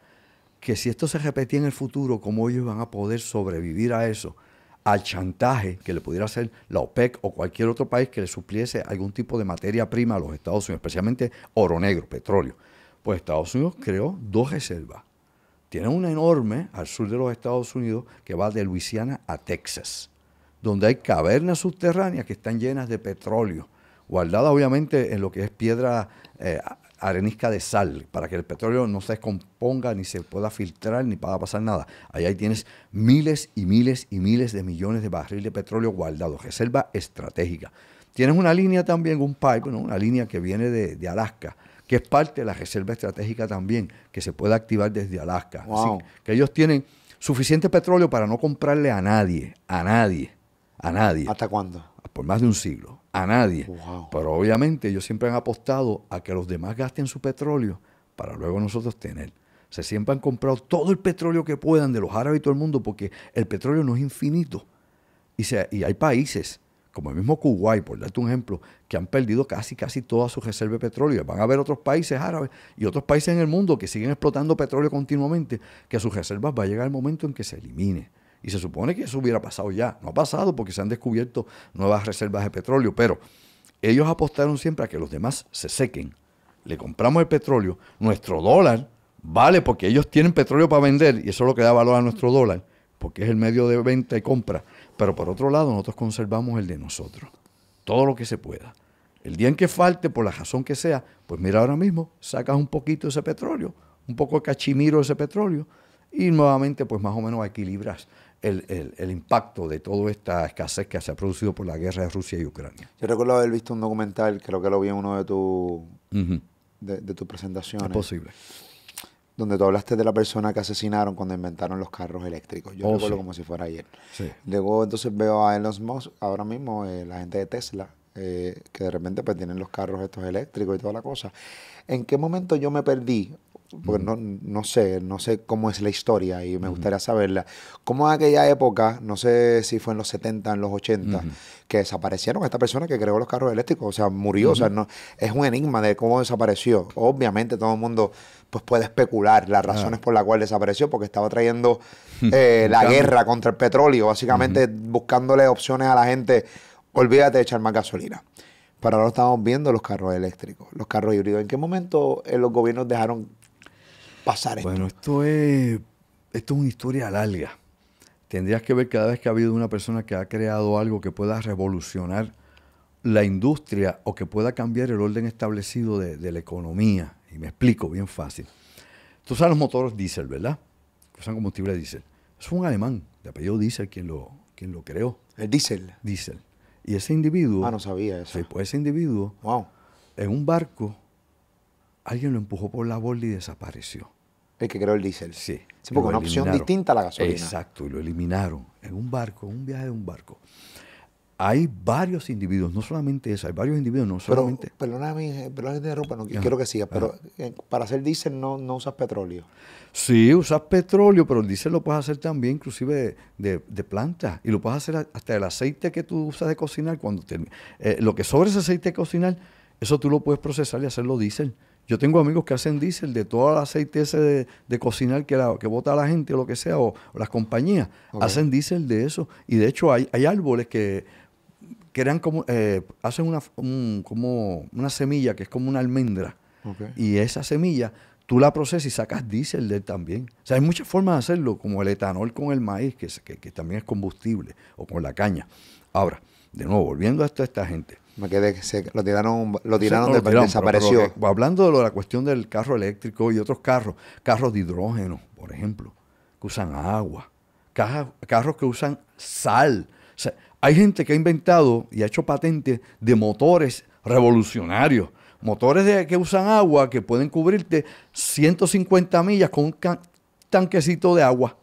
que si esto se repetía en el futuro, ¿cómo ellos van a poder sobrevivir a eso? Al chantaje que le pudiera hacer la OPEC o cualquier otro país que le supliese algún tipo de materia prima a los Estados Unidos, especialmente oro negro, petróleo. Pues Estados Unidos creó 2 reservas. Tiene una enorme al sur de los Estados Unidos que va de Luisiana a Texas, donde hay cavernas subterráneas que están llenas de petróleo, guardadas obviamente en lo que es piedra arenisca de sal, para que el petróleo no se descomponga, ni se pueda filtrar, ni pueda pasar nada. Ahí tienes miles y miles y miles de millones de barriles de petróleo guardados, reserva estratégica. Tienes una línea también, un pipe, ¿no? Una línea que viene de Alaska, que es parte de la reserva estratégica también, que se puede activar desde Alaska. Wow. Así que ellos tienen suficiente petróleo para no comprarle a nadie. ¿Hasta cuándo? Por más de un siglo, a nadie. Wow. Pero obviamente ellos siempre han apostado a que los demás gasten su petróleo para luego nosotros tener. Se siempre han comprado todo el petróleo que puedan de los árabes y todo el mundo, porque el petróleo no es infinito. Y hay países, como el mismo Kuwait, por darte un ejemplo, que han perdido casi toda su reserva de petróleo. Van a haber otros países árabes y otros países en el mundo que siguen explotando petróleo continuamente, que a sus reservas va a llegar el momento en que se elimine. Y se supone que eso hubiera pasado ya. No ha pasado porque se han descubierto nuevas reservas de petróleo, pero ellos apostaron siempre a que los demás se sequen. Le compramos el petróleo, nuestro dólar vale porque ellos tienen petróleo para vender y eso es lo que da valor a nuestro dólar, porque es el medio de venta y compra. Pero por otro lado, nosotros conservamos el de nosotros, todo lo que se pueda. El día en que falte, por la razón que sea, pues mira, ahora mismo sacas un poquito de ese petróleo, un poco de cachimiro de ese petróleo y nuevamente pues más o menos equilibras el impacto de toda esta escasez que se ha producido por la guerra de Rusia y Ucrania. Yo recuerdo haber visto un documental, creo que lo vi en uno de Uh-huh. de tus presentaciones. Es posible. Donde tú hablaste de la persona que asesinaron cuando inventaron los carros eléctricos. Yo recuerdo como si fuera ayer. Sí. Luego entonces veo a Elon Musk, ahora mismo, la gente de Tesla, que de repente pues tienen los carros estos eléctricos y toda la cosa. ¿En qué momento yo me perdí? Porque no sé cómo es la historia y me gustaría saberla. ¿Cómo en aquella época, no sé si fue en los 70, en los 80, que desaparecieron esta persona que creó los carros eléctricos? O sea, murió. O sea, no, es un enigma de cómo desapareció. Obviamente todo el mundo pues puede especular las razones por las cuales desapareció, porque estaba trayendo la guerra contra el petróleo, básicamente buscándole opciones a la gente. Olvídate de echar más gasolina. Pero ahora estamos viendo los carros eléctricos, los carros híbridos. ¿En qué momento los gobiernos dejaron pasar esto? Bueno, esto es una historia larga. Tendrías que ver cada vez que ha habido una persona que ha creado algo que pueda revolucionar la industria o que pueda cambiar el orden establecido de la economía. Y me explico bien fácil. Tú sabes los motores diésel, ¿verdad? Que usan combustible diésel. Es un alemán de apellido Diesel quien lo creó. ¿El diésel? Diesel. Y ese individuo... Ah, no sabía eso. Sí, pues ese individuo, Wow. en un barco, alguien lo empujó por la borda y desapareció. El que creó el diésel. Sí. Sí, porque Lo una opción eliminaron. distinta a la gasolina. Exacto, y lo eliminaron en un barco, en un viaje de un barco. Hay varios individuos, no solamente eso, hay varios individuos, no Pero, solamente... perdóname que te interrumpa, no Ajá, quiero que sigas, pero ajá. para hacer diésel no usas petróleo. Sí, usas petróleo, pero el diésel lo puedes hacer también inclusive de planta. Y lo puedes hacer hasta el aceite que tú usas de cocinar. Lo que sobra ese aceite de cocinar, eso tú lo puedes procesar y hacerlo diésel. Yo tengo amigos que hacen diésel de todo el aceite ese de cocinar que bota la gente o lo que sea, o las compañías. Okay. Hacen diésel de eso. Y de hecho hay árboles que crean como, hacen como una semilla que es como una almendra. Okay. Y esa semilla tú la procesas y sacas diésel de él también. O sea, hay muchas formas de hacerlo, como el etanol con el maíz, que también es combustible, o con la caña. Ahora, de nuevo, volviendo a esto, a esta gente. Me quedé que lo tiraron Desapareció. desapareció. Hablando de la cuestión del carro eléctrico y otros carros de hidrógeno, por ejemplo, que usan agua, carros que usan sal. O sea, hay gente que ha inventado y ha hecho patentes de motores revolucionarios. Motores que usan agua que pueden cubrirte 150 millas con un tanquecito de agua.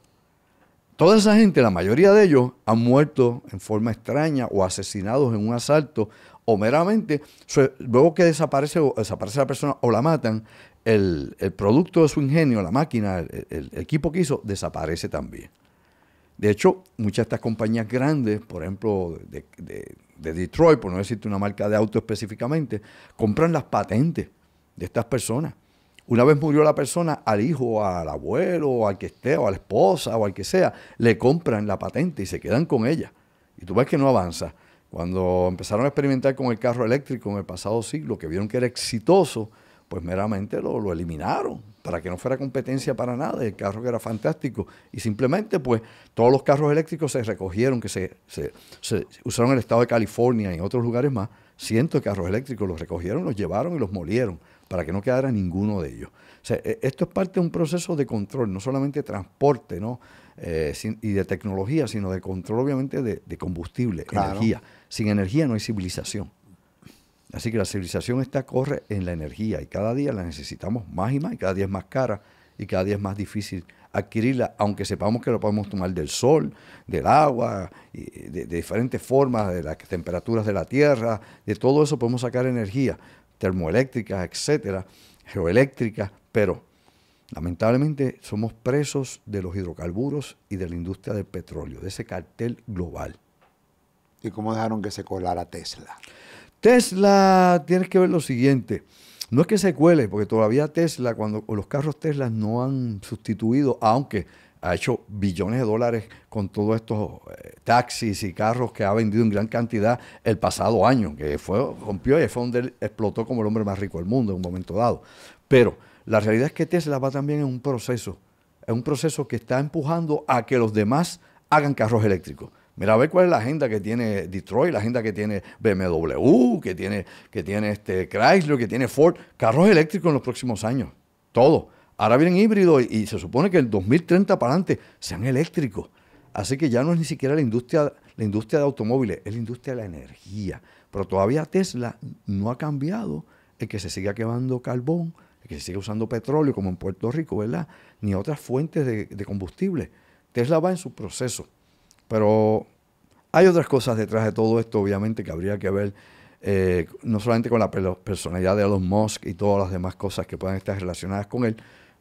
Toda esa gente, la mayoría de ellos, han muerto en forma extraña o asesinados en un asalto o meramente, luego que desaparece la persona o la matan, el producto de su ingenio, la máquina, el equipo que hizo, desaparece también. De hecho, muchas de estas compañías grandes, por ejemplo, de Detroit, por no decirte una marca de auto específicamente, compran las patentes de estas personas. Una vez murió la persona, al hijo, al abuelo, o al que esté, o a la esposa, o al que sea, le compran la patente y se quedan con ella. Y tú ves que no avanza. Cuando empezaron a experimentar con el carro eléctrico en el pasado siglo, que vieron que era exitoso, pues meramente lo eliminaron para que no fuera competencia para nada. El carro que era fantástico. Y simplemente, pues, todos los carros eléctricos se recogieron, que se usaron en el estado de California y en otros lugares más. Cientos de carros eléctricos los recogieron, los llevaron y los molieron. para que no quedara ninguno de ellos. O sea, esto es parte de un proceso de control, no solamente de transporte, ¿no? Y de tecnología, sino de control, obviamente, de combustible, Claro. energía. Sin energía no hay civilización. Así que la civilización corre en la energía y cada día la necesitamos más y más, y cada día es más cara y cada día es más difícil adquirirla, aunque sepamos que lo podemos tomar del sol, del agua, y de diferentes formas, de las temperaturas de la tierra, de todo eso podemos sacar energía, termoeléctrica, etcétera, geoeléctrica, pero lamentablemente somos presos de los hidrocarburos y de la industria del petróleo, de ese cartel global. ¿Y cómo dejaron que se colara Tesla? Tesla, tienes que ver lo siguiente. No es que se cuele, porque todavía Tesla, cuando los carros Tesla no han sustituido, aunque ha hecho billones de dólares con todos estos taxis y carros que ha vendido en gran cantidad el pasado año, que rompió y fue donde él explotó como el hombre más rico del mundo en un momento dado. Pero la realidad es que Tesla va también en un proceso que está empujando a que los demás hagan carros eléctricos. Mira, a ver cuál es la agenda que tiene Detroit, la agenda que tiene BMW, que tiene Chrysler, que tiene Ford. Carros eléctricos en los próximos años. Todo. Ahora vienen híbridos y se supone que el 2030 para adelante sean eléctricos. Así que ya no es ni siquiera la industria de automóviles, es la industria de la energía. Pero todavía Tesla no ha cambiado el que se siga quemando carbón, el que se siga usando petróleo, como en Puerto Rico, ¿verdad? Ni otras fuentes de combustible. Tesla va en su proceso. Pero hay otras cosas detrás de todo esto, obviamente, que habría que ver, no solamente con la personalidad de Elon Musk y todas las demás cosas que puedan estar relacionadas con él.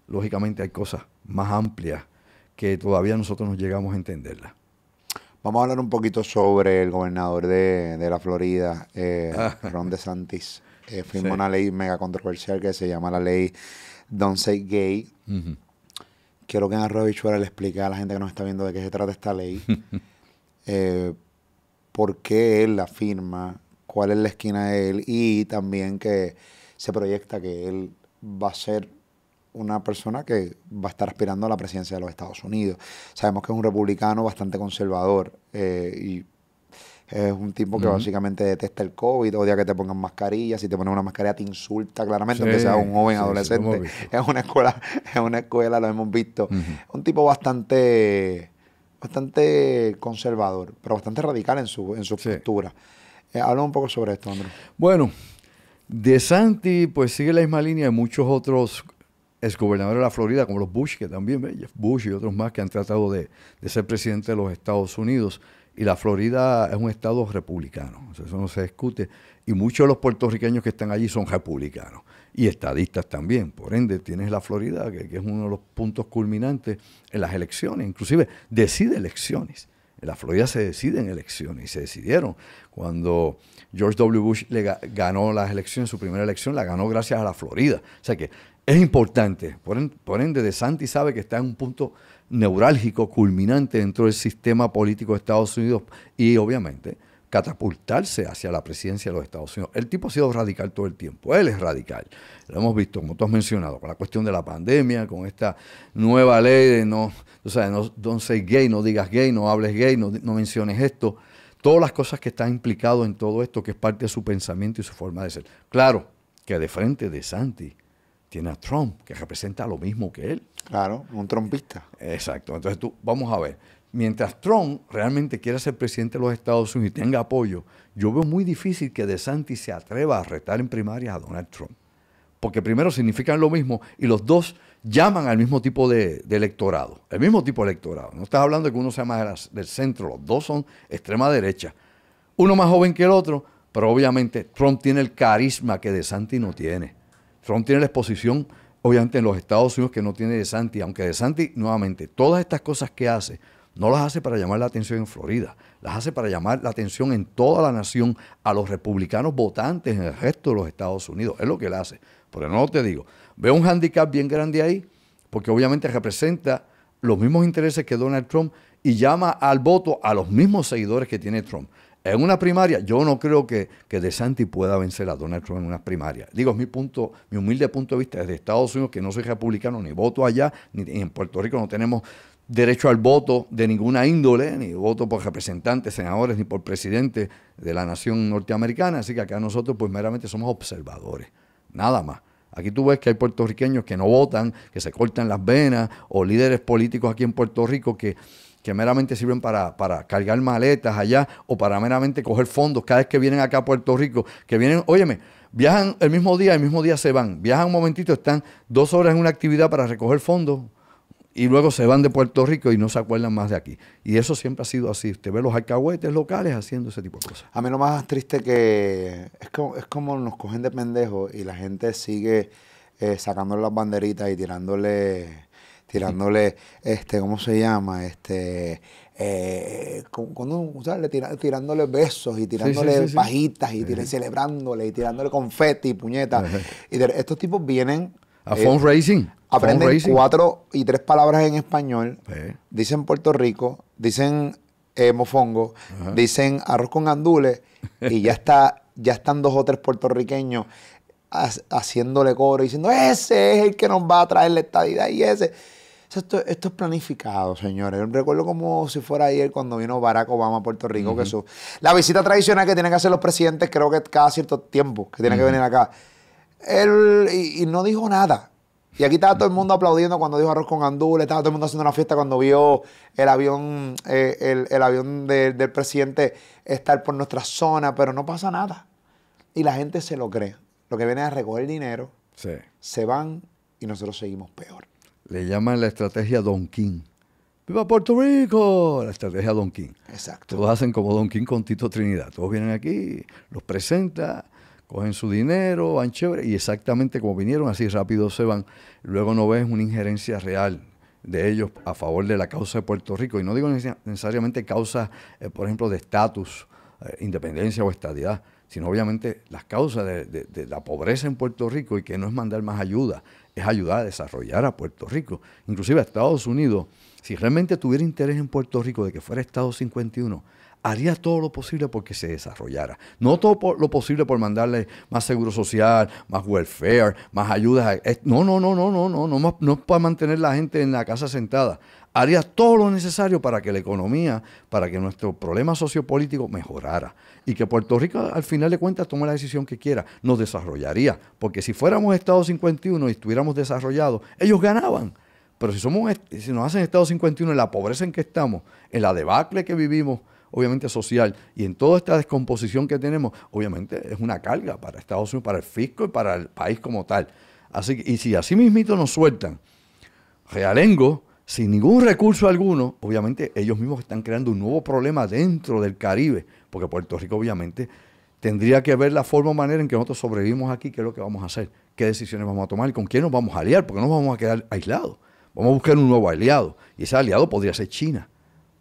Lógicamente hay cosas más amplias que todavía nosotros no llegamos a entenderlas. Vamos a hablar un poquito sobre el gobernador de la Florida, Ron DeSantis. Firmó una ley mega controversial que se llama la ley Don't Say Gay. Uh-huh. Quiero que en Arroyo Bichuela le explique a la gente que nos está viendo de qué se trata esta ley, por qué él la firma, cuál es la esquina de él, y también que se proyecta que él va a ser una persona que va a estar aspirando a la presidencia de los Estados Unidos. Sabemos que es un republicano bastante conservador y es un tipo que básicamente detesta el COVID, odia que te pongan mascarillas, si te pones una mascarilla te insulta claramente, aunque seas un joven adolescente. Es una escuela, lo hemos visto. Un tipo bastante conservador, pero bastante radical en su postura. Habla un poco sobre esto, Andrés. Bueno, DeSantis pues sigue la misma línea de muchos otros exgobernadores de la Florida, como los Bush, que también, Jeff Bush y otros más que han tratado de ser presidente de los Estados Unidos. Y la Florida es un estado republicano, eso no se discute. Y muchos de los puertorriqueños que están allí son republicanos y estadistas también. Por ende, tienes la Florida, que es uno de los puntos culminantes en las elecciones. Inclusive, decide elecciones. En la Florida se deciden elecciones y se decidieron. Cuando George W. Bush ganó las elecciones, su primera elección la ganó gracias a la Florida. O sea que es importante. Por ende, DeSantis sabe que está en un punto neurálgico, culminante dentro del sistema político de Estados Unidos y obviamente catapultarse hacia la presidencia de los Estados Unidos. El tipo ha sido radical todo el tiempo, él es radical. Lo hemos visto, como tú has mencionado, con la cuestión de la pandemia, con esta nueva ley de no don't say gay, no digas gay, no hables gay, no menciones esto. Todas las cosas que están implicadas en todo esto, que es parte de su pensamiento y su forma de ser. Claro que de frente de Santi tiene a Trump, que representa lo mismo que él. Claro, un trumpista. Exacto. Entonces vamos a ver. Mientras Trump realmente quiera ser presidente de los Estados Unidos y tenga apoyo, yo veo muy difícil que DeSantis se atreva a retar en primarias a Donald Trump. Porque primero significan lo mismo y los dos llaman al mismo tipo de electorado. El mismo tipo de electorado. No estás hablando de que uno sea más del centro. Los dos son extrema derecha. Uno más joven que el otro, pero obviamente Trump tiene el carisma que DeSantis no tiene. Trump tiene la exposición, obviamente, en los Estados Unidos que no tiene DeSantis, aunque DeSantis, nuevamente, todas estas cosas que hace, no las hace para llamar la atención en Florida, las hace para llamar la atención en toda la nación a los republicanos votantes en el resto de los Estados Unidos. Es lo que él hace. Pero no te digo, veo un handicap bien grande ahí, porque obviamente representa los mismos intereses que Donald Trump y llama al voto a los mismos seguidores que tiene Trump. En una primaria, yo no creo que DeSantis pueda vencer a Donald Trump en una primaria. Digo, es mi humilde punto de vista desde Estados Unidos, que no soy republicano, ni voto allá, ni en Puerto Rico no tenemos derecho al voto de ninguna índole, ni voto por representantes, senadores, ni por presidente de la nación norteamericana. Así que acá nosotros pues meramente somos observadores, nada más. Aquí tú ves que hay puertorriqueños que no votan, que se cortan las venas, o líderes políticos aquí en Puerto Rico que meramente sirven para cargar maletas allá o para meramente coger fondos cada vez que vienen acá a Puerto Rico, que vienen, óyeme, viajan el mismo día se van, viajan un momentito, están 2 horas en una actividad para recoger fondos y luego se van de Puerto Rico y no se acuerdan más de aquí. Y eso siempre ha sido así. Usted ve los alcahuetes locales haciendo ese tipo de cosas. A mí lo más triste que es como nos cogen de pendejos y la gente sigue sacándole las banderitas y tirándole, ¿cómo se llama? Tirándole besos y tirándole pajitas y celebrándole y tirándole confeti y puñetas. Y estos tipos vienen a fundraising. Aprenden 4 y 3 palabras en español, dicen Puerto Rico, dicen mofongo, dicen arroz con gandules y ya están 2 o 3 puertorriqueños haciéndole coro y diciendo ese es el que nos va a traer la estadidad y ese. Esto es planificado, señores. Recuerdo como si fuera ayer cuando vino Barack Obama a Puerto Rico, que la visita tradicional que tienen que hacer los presidentes, creo que cada cierto tiempo que tienen que venir acá. Él y no dijo nada. Y aquí estaba todo el mundo aplaudiendo cuando dijo arroz con gandules, estaba todo el mundo haciendo una fiesta cuando vio el avión, el avión del presidente estar por nuestra zona, pero no pasa nada. Y la gente se lo cree. Lo que viene es a recoger dinero, se van y nosotros seguimos peor. Le llaman la estrategia Don King. ¡Viva Puerto Rico! La estrategia Don King. Exacto. Todos hacen como Don King con Tito Trinidad. Todos vienen aquí, los presenta, cogen su dinero, van chévere, y exactamente como vinieron, así rápido se van. Luego no ves una injerencia real de ellos a favor de la causa de Puerto Rico. Y no digo necesariamente causas, por ejemplo, de estatus, independencia o estadidad, sino obviamente las causas de la pobreza en Puerto Rico, y que no es mandar más ayuda, es ayudar a desarrollar a Puerto Rico. Inclusive a Estados Unidos, si realmente tuviera interés en Puerto Rico de que fuera Estado 51, haría todo lo posible porque se desarrollara. No todo lo posible por mandarle más seguro social, más welfare, más ayudas. No es para mantener la gente en la casa sentada. Haría todo lo necesario para que la economía, para que nuestro problema sociopolítico mejorara. Y que Puerto Rico, al final de cuentas, tome la decisión que quiera. Nos desarrollaría. Porque si fuéramos Estado 51 y estuviéramos desarrollados, ellos ganaban. Pero si nos hacen Estado 51 en la pobreza en que estamos, en la debacle que vivimos, obviamente social, y en toda esta descomposición que tenemos, obviamente es una carga para Estados Unidos, para el fisco y para el país como tal. Así que, y si así mismito nos sueltan realengo, sin ningún recurso alguno, obviamente ellos mismos están creando un nuevo problema dentro del Caribe, porque Puerto Rico obviamente tendría que ver la forma o manera en que nosotros sobrevivimos aquí, qué es lo que vamos a hacer, qué decisiones vamos a tomar y con quién nos vamos a aliar, porque no nos vamos a quedar aislados. Vamos a buscar un nuevo aliado, y ese aliado podría ser China,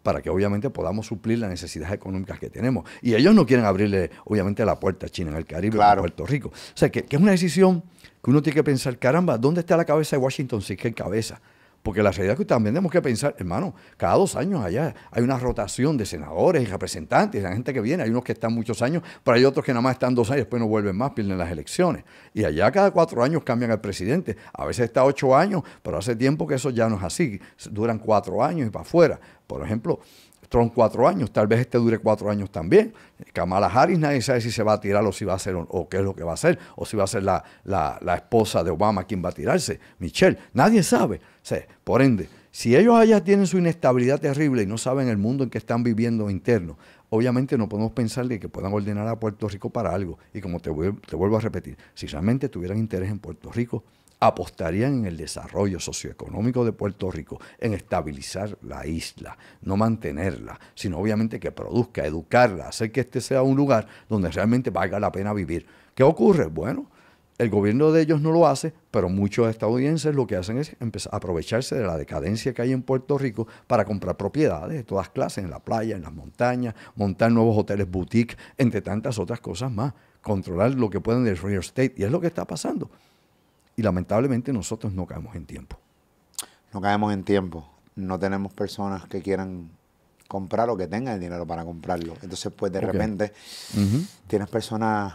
para que obviamente podamos suplir las necesidades económicas que tenemos. Y ellos no quieren abrirle, obviamente, la puerta a China en el Caribe, claro, a Puerto Rico. O sea, que es una decisión que uno tiene que pensar, caramba, ¿dónde está la cabeza de Washington si es que hay cabeza? Porque la realidad es que también tenemos que pensar, hermano, cada 2 años allá hay una rotación de senadores y representantes, la gente que viene, hay unos que están muchos años, pero hay otros que nada más están 2 años y después no vuelven más, pierden las elecciones. Y allá cada 4 años cambian al presidente, a veces está 8 años, pero hace tiempo que eso ya no es así, duran 4 años y para afuera. Por ejemplo, Trump 4 años, tal vez dure 4 años también. Kamala Harris nadie sabe si se va a tirar o si va a hacer o qué es lo que va a hacer, o si va a ser la esposa de Obama quien va a tirarse, Michelle, nadie sabe. O sea, por ende, si ellos allá tienen su inestabilidad terrible y no saben el mundo en que están viviendo interno, obviamente no podemos pensar de que puedan ordenar a Puerto Rico para algo. Y como te vuelvo a repetir, si realmente tuvieran interés en Puerto Rico, apostarían en el desarrollo socioeconómico de Puerto Rico, en estabilizar la isla, no mantenerla, sino obviamente que produzca, educarla, hacer que este sea un lugar donde realmente valga la pena vivir. ¿Qué ocurre? Bueno, el gobierno de ellos no lo hace, pero muchos estadounidenses lo que hacen es empezar a aprovecharse de la decadencia que hay en Puerto Rico para comprar propiedades de todas clases, en la playa, en las montañas, montar nuevos hoteles boutique, entre tantas otras cosas más, controlar lo que pueden del real estate, y es lo que está pasando. Y lamentablemente nosotros no caemos en tiempo. No caemos en tiempo. No tenemos personas que quieran comprar o que tengan el dinero para comprarlo. Entonces, pues de repente, tienes personas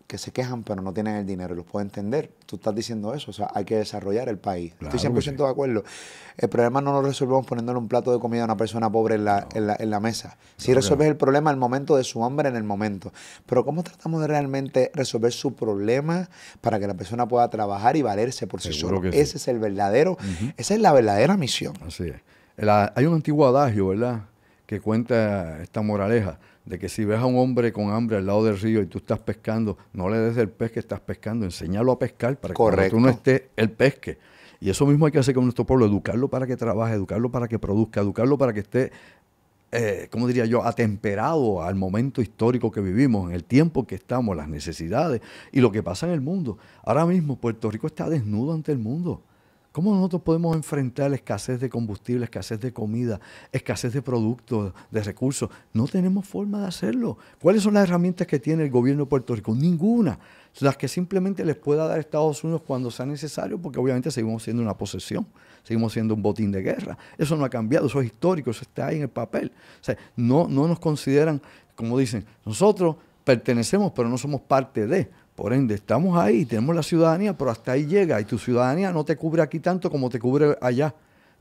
que se quejan pero no tienen el dinero y los puedo entender. Tú estás diciendo eso, o sea, hay que desarrollar el país. Claro, Estoy 100% de acuerdo. El problema no lo resolvemos poniéndole un plato de comida a una persona pobre en la mesa. Sí resuelves el problema al momento de su hambre, en el momento. Pero ¿cómo tratamos de realmente resolver su problema para que la persona pueda trabajar y valerse por sí solo? Ese es el verdadero, esa es la verdadera misión. Así es. Hay un antiguo adagio, ¿verdad?, que cuenta esta moraleja de que si ves a un hombre con hambre al lado del río y tú estás pescando, no le des del pez que estás pescando, enséñalo a pescar para que cuando tú no estés, él pesque. Y eso mismo hay que hacer con nuestro pueblo, educarlo para que trabaje, educarlo para que produzca, educarlo para que esté, ¿cómo diría yo?, atemperado al momento histórico que vivimos, en el tiempo que estamos, las necesidades y lo que pasa en el mundo. Ahora mismo Puerto Rico está desnudo ante el mundo. ¿Cómo nosotros podemos enfrentar la escasez de combustible, escasez de comida, escasez de productos, de recursos? No tenemos forma de hacerlo. ¿Cuáles son las herramientas que tiene el gobierno de Puerto Rico? Ninguna. Las que simplemente les pueda dar Estados Unidos cuando sea necesario, porque obviamente seguimos siendo una posesión, seguimos siendo un botín de guerra. Eso no ha cambiado, eso es histórico, eso está ahí en el papel. O sea, no nos consideran, como dicen, nosotros pertenecemos, pero no somos parte de. Por ende, estamos ahí, tenemos la ciudadanía, pero hasta ahí llega. Y tu ciudadanía no te cubre aquí tanto como te cubre allá.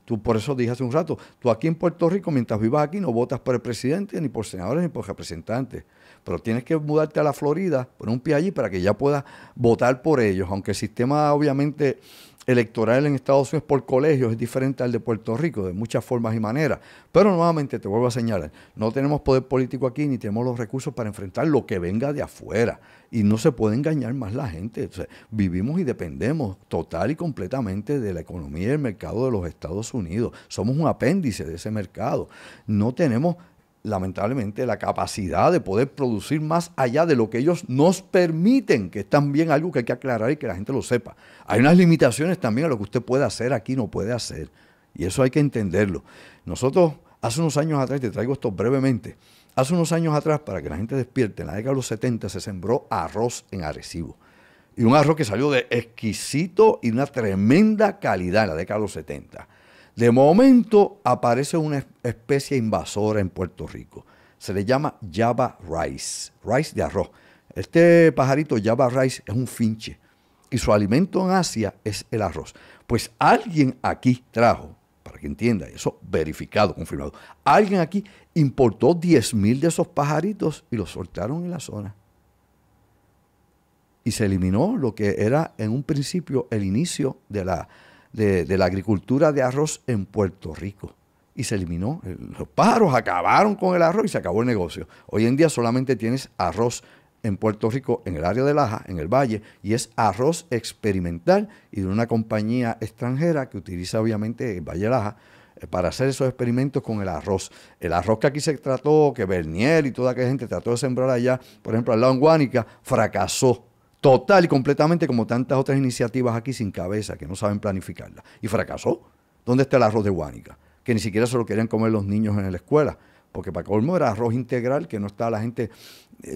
Tú, por eso dije hace un rato, tú aquí en Puerto Rico, mientras vivas aquí, no votas por el presidente, ni por senadores, ni por representantes. Pero tienes que mudarte a la Florida, poner un pie allí para que ya puedas votar por ellos. Aunque el sistema, obviamente, electoral en Estados Unidos por colegios es diferente al de Puerto Rico, de muchas formas y maneras. Pero nuevamente, te vuelvo a señalar, no tenemos poder político aquí, ni tenemos los recursos para enfrentar lo que venga de afuera. Y no se puede engañar más la gente. O sea, vivimos y dependemos total y completamente de la economía y el mercado de los Estados Unidos. Somos un apéndice de ese mercado. No tenemos, lamentablemente, la capacidad de poder producir más allá de lo que ellos nos permiten, que es también algo que hay que aclarar y que la gente lo sepa. Hay unas limitaciones también a lo que usted puede hacer aquí, no puede hacer. Y eso hay que entenderlo. Nosotros, hace unos años atrás, te traigo esto brevemente, hace unos años atrás, para que la gente despierte, en la década de los 70 se sembró arroz en Arecibo. Y un arroz que salió de exquisito y una tremenda calidad en la década de los 70. De momento aparece una especie invasora en Puerto Rico. Se le llama Java Rice, rice de arroz. Este pajarito Java Rice es un finche y su alimento en Asia es el arroz. Pues alguien aquí trajo, para que entienda, eso verificado, confirmado, alguien aquí importó 10,000 de esos pajaritos y los soltaron en la zona. Y se eliminó lo que era en un principio el inicio de la agricultura de arroz en Puerto Rico. Y se eliminó. Los pájaros acabaron con el arroz y se acabó el negocio. Hoy en día solamente tienes arroz en Puerto Rico, en el área de Laja, en el Valle, y es arroz experimental y de una compañía extranjera que utiliza obviamente el Valle Laja para hacer esos experimentos con el arroz. El arroz que aquí se trató, que Bernier y toda aquella gente trató de sembrar allá, por ejemplo, al lado en Guánica, fracasó. Total y completamente, como tantas otras iniciativas aquí sin cabeza, que no saben planificarla. Y fracasó. ¿Dónde está el arroz de Guánica? Que ni siquiera se lo querían comer los niños en la escuela. Porque para colmo era arroz integral, que no está la gente,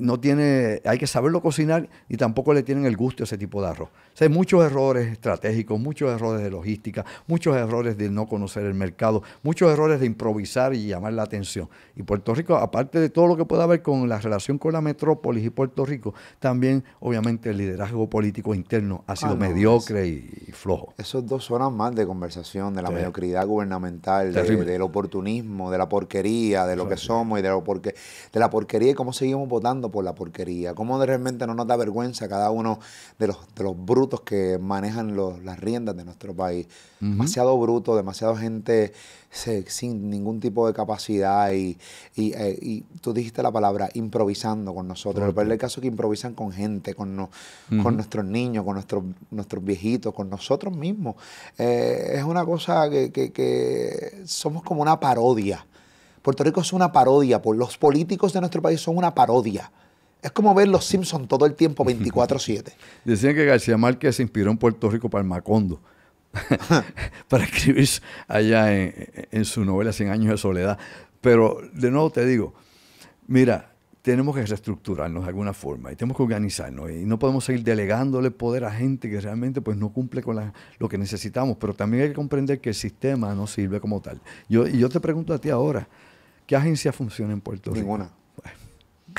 no tiene, hay que saberlo cocinar y tampoco le tienen el gusto a ese tipo de arroz. O sea, hay muchos errores estratégicos, muchos errores de logística, muchos errores de no conocer el mercado, muchos errores de improvisar y llamar la atención. Y Puerto Rico, aparte de todo lo que pueda haber con la relación con la metrópolis y Puerto Rico, también obviamente el liderazgo político interno ha sido mediocre y flojo. Esos 2 horas más de conversación, de la mediocridad gubernamental, del oportunismo, de la porquería, de lo que somos y de la porquería y cómo seguimos votando por la porquería. Cómo realmente no nos da vergüenza cada uno de los brutos que manejan las riendas de nuestro país. Demasiado bruto, demasiada gente sin ningún tipo de capacidad y tú dijiste la palabra, improvisando con nosotros. El peor caso es que improvisan con gente, con nuestros niños, con nuestros viejitos, con nosotros mismos. Es una cosa que somos como una parodia. Puerto Rico es una parodia, los políticos de nuestro país son una parodia. Es como ver los Simpsons todo el tiempo, 24/7. Decían que García Márquez se inspiró en Puerto Rico para el Macondo, para escribir allá en su novela 100 años de soledad. Pero, de nuevo te digo, mira, tenemos que reestructurarnos de alguna forma y tenemos que organizarnos y no podemos seguir delegándole poder a gente que realmente pues, no cumple con lo que necesitamos, pero también hay que comprender que el sistema no sirve como tal. Yo te pregunto a ti ahora, ¿qué agencia funciona en Puerto Rico? Ninguna.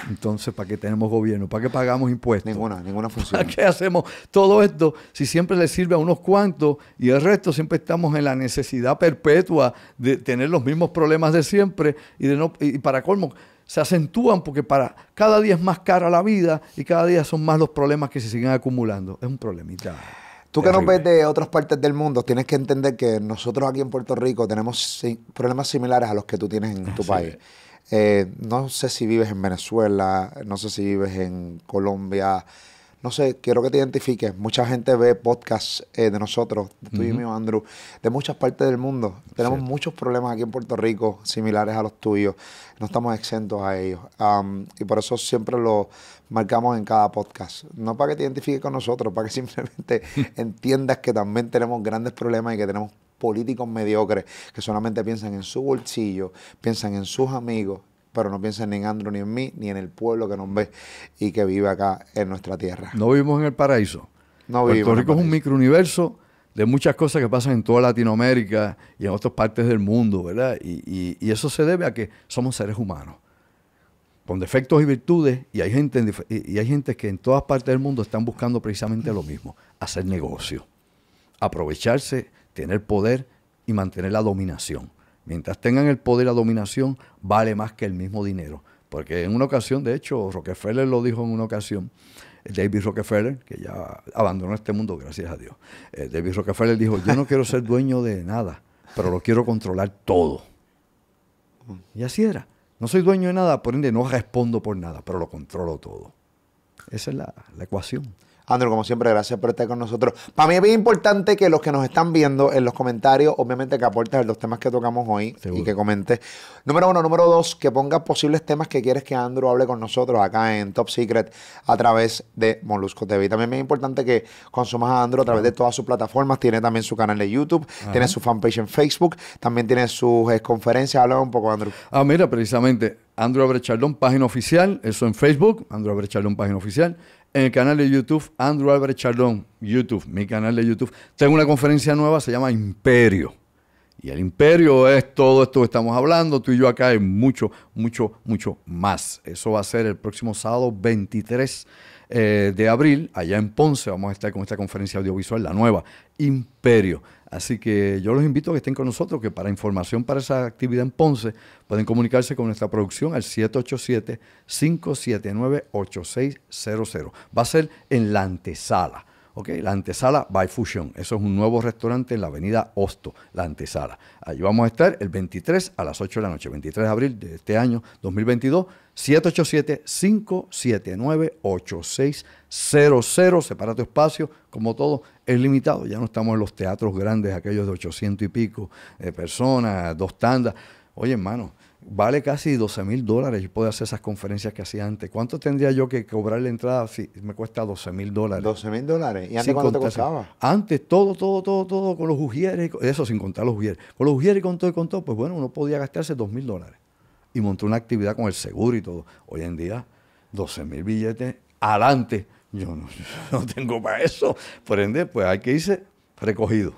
Entonces, ¿para qué tenemos gobierno? ¿Para qué pagamos impuestos? Ninguna función. ¿Para qué hacemos todo esto si siempre le sirve a unos cuantos y el resto siempre estamos en la necesidad perpetua de tener los mismos problemas de siempre y para colmo se acentúan porque para cada día es más cara la vida y cada día son más los problemas que se siguen acumulando? Es un problemita. Tú que nos ves de otras partes del mundo, tienes que entender que nosotros aquí en Puerto Rico tenemos problemas similares a los que tú tienes en tu país. No sé si vives en Venezuela, no sé si vives en Colombia, no sé, quiero que te identifiques. Mucha gente ve podcasts de nosotros, de tú y mío, Andrew, de muchas partes del mundo. Tenemos muchos problemas aquí en Puerto Rico similares a los tuyos. No estamos exentos a ellos. Y por eso siempre lo marcamos en cada podcast. No para que te identifiques con nosotros, para que simplemente entiendas que también tenemos grandes problemas y que tenemos políticos mediocres que solamente piensan en su bolsillo, piensan en sus amigos, pero no piensan ni en Andrew, ni en mí, ni en el pueblo que nos ve y que vive acá en nuestra tierra. No vivimos en el paraíso. No Puerto Rico es un microuniverso de muchas cosas que pasan en toda Latinoamérica y en otras partes del mundo, ¿verdad? Y eso se debe a que somos seres humanos, con defectos y virtudes, y hay gente que en todas partes del mundo están buscando precisamente lo mismo, hacer negocio, aprovecharse, tener poder y mantener la dominación. Mientras tengan el poder y la dominación, vale más que el mismo dinero. Porque en una ocasión, de hecho, Rockefeller lo dijo en una ocasión, David Rockefeller, que ya abandonó este mundo, gracias a Dios. David Rockefeller dijo, yo no quiero ser dueño de nada, pero lo quiero controlar todo. Y así era. No soy dueño de nada, por ende no respondo por nada, pero lo controlo todo. Esa es la ecuación. Andrew, como siempre, gracias por estar con nosotros. Para mí es bien importante que los que nos están viendo en los comentarios, obviamente que aportes los temas que tocamos hoy. Seguro. Y que comentes. Número 1. Número 2, que pongas posibles temas que quieres que Andrew hable con nosotros acá en Top Secret a través de Molusco TV. Y también es importante que consumas a Andrew a través de todas sus plataformas. Tiene también su canal de YouTube, tiene su fanpage en Facebook, también tiene sus conferencias. Háblame un poco, Andrew. Mira, precisamente, Andrew Álvarez Chardón, página oficial, eso en Facebook, Andrew Álvarez Chardón, página oficial. En el canal de YouTube, Andrew Álvarez Chardón, YouTube, mi canal de YouTube, tengo una conferencia nueva, se llama Imperio. Y el imperio es todo esto que estamos hablando, tú y yo acá, y mucho, mucho, mucho más. Eso va a ser el próximo sábado 23 de abril, allá en Ponce. Vamos a estar con esta conferencia audiovisual, la nueva, Imperio. Así que yo los invito a que estén con nosotros, que para información para esa actividad en Ponce pueden comunicarse con nuestra producción al 787-579-8600. Va a ser en la antesala. Okay, la antesala by Fusion. Eso es un nuevo restaurante en la avenida Hosto, la antesala. Allí vamos a estar el 23 a las 8 de la noche, 23 de abril de este año 2022, 787-579-8600. Separa tu espacio, como todo, es limitado. Ya no estamos en los teatros grandes, aquellos de 800 y pico personas, 2 tandas. Oye, hermano, vale casi $12,000 y puedo hacer esas conferencias que hacía antes. ¿Cuánto tendría yo que cobrar la entrada si me cuesta $12,000? $12,000. ¿Y antes cuánto te costaba? Antes todo con los ujieres, eso sin contar los ujieres. Con los ujieres y con todo, pues bueno, uno podía gastarse $2,000 y montó una actividad con el seguro y todo. Hoy en día, 12,000 billetes adelante. Yo no tengo para eso. Por ende, pues hay que irse recogido.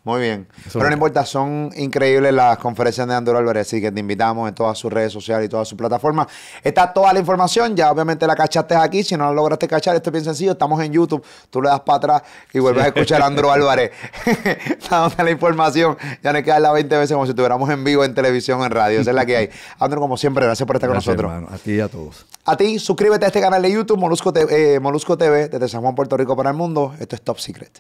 Muy bien. Pero no importa, son increíbles las conferencias de Andrew Álvarez, así que te invitamos en todas sus redes sociales y todas sus plataformas. Está toda la información, ya obviamente la cachaste aquí. Si no la lograste cachar, esto es bien sencillo. Estamos en YouTube, tú le das para atrás y vuelves a escuchar a Andrew Álvarez dándote la información. Ya no hay que darla 20 veces como si estuviéramos en vivo en televisión, en radio. Esa es la que hay. Andrew, como siempre, gracias por estar con nosotros. Hermano, a ti y a todos. A ti, suscríbete a este canal de YouTube, Molusco TV, desde San Juan, Puerto Rico para el mundo. Esto es Top Secret.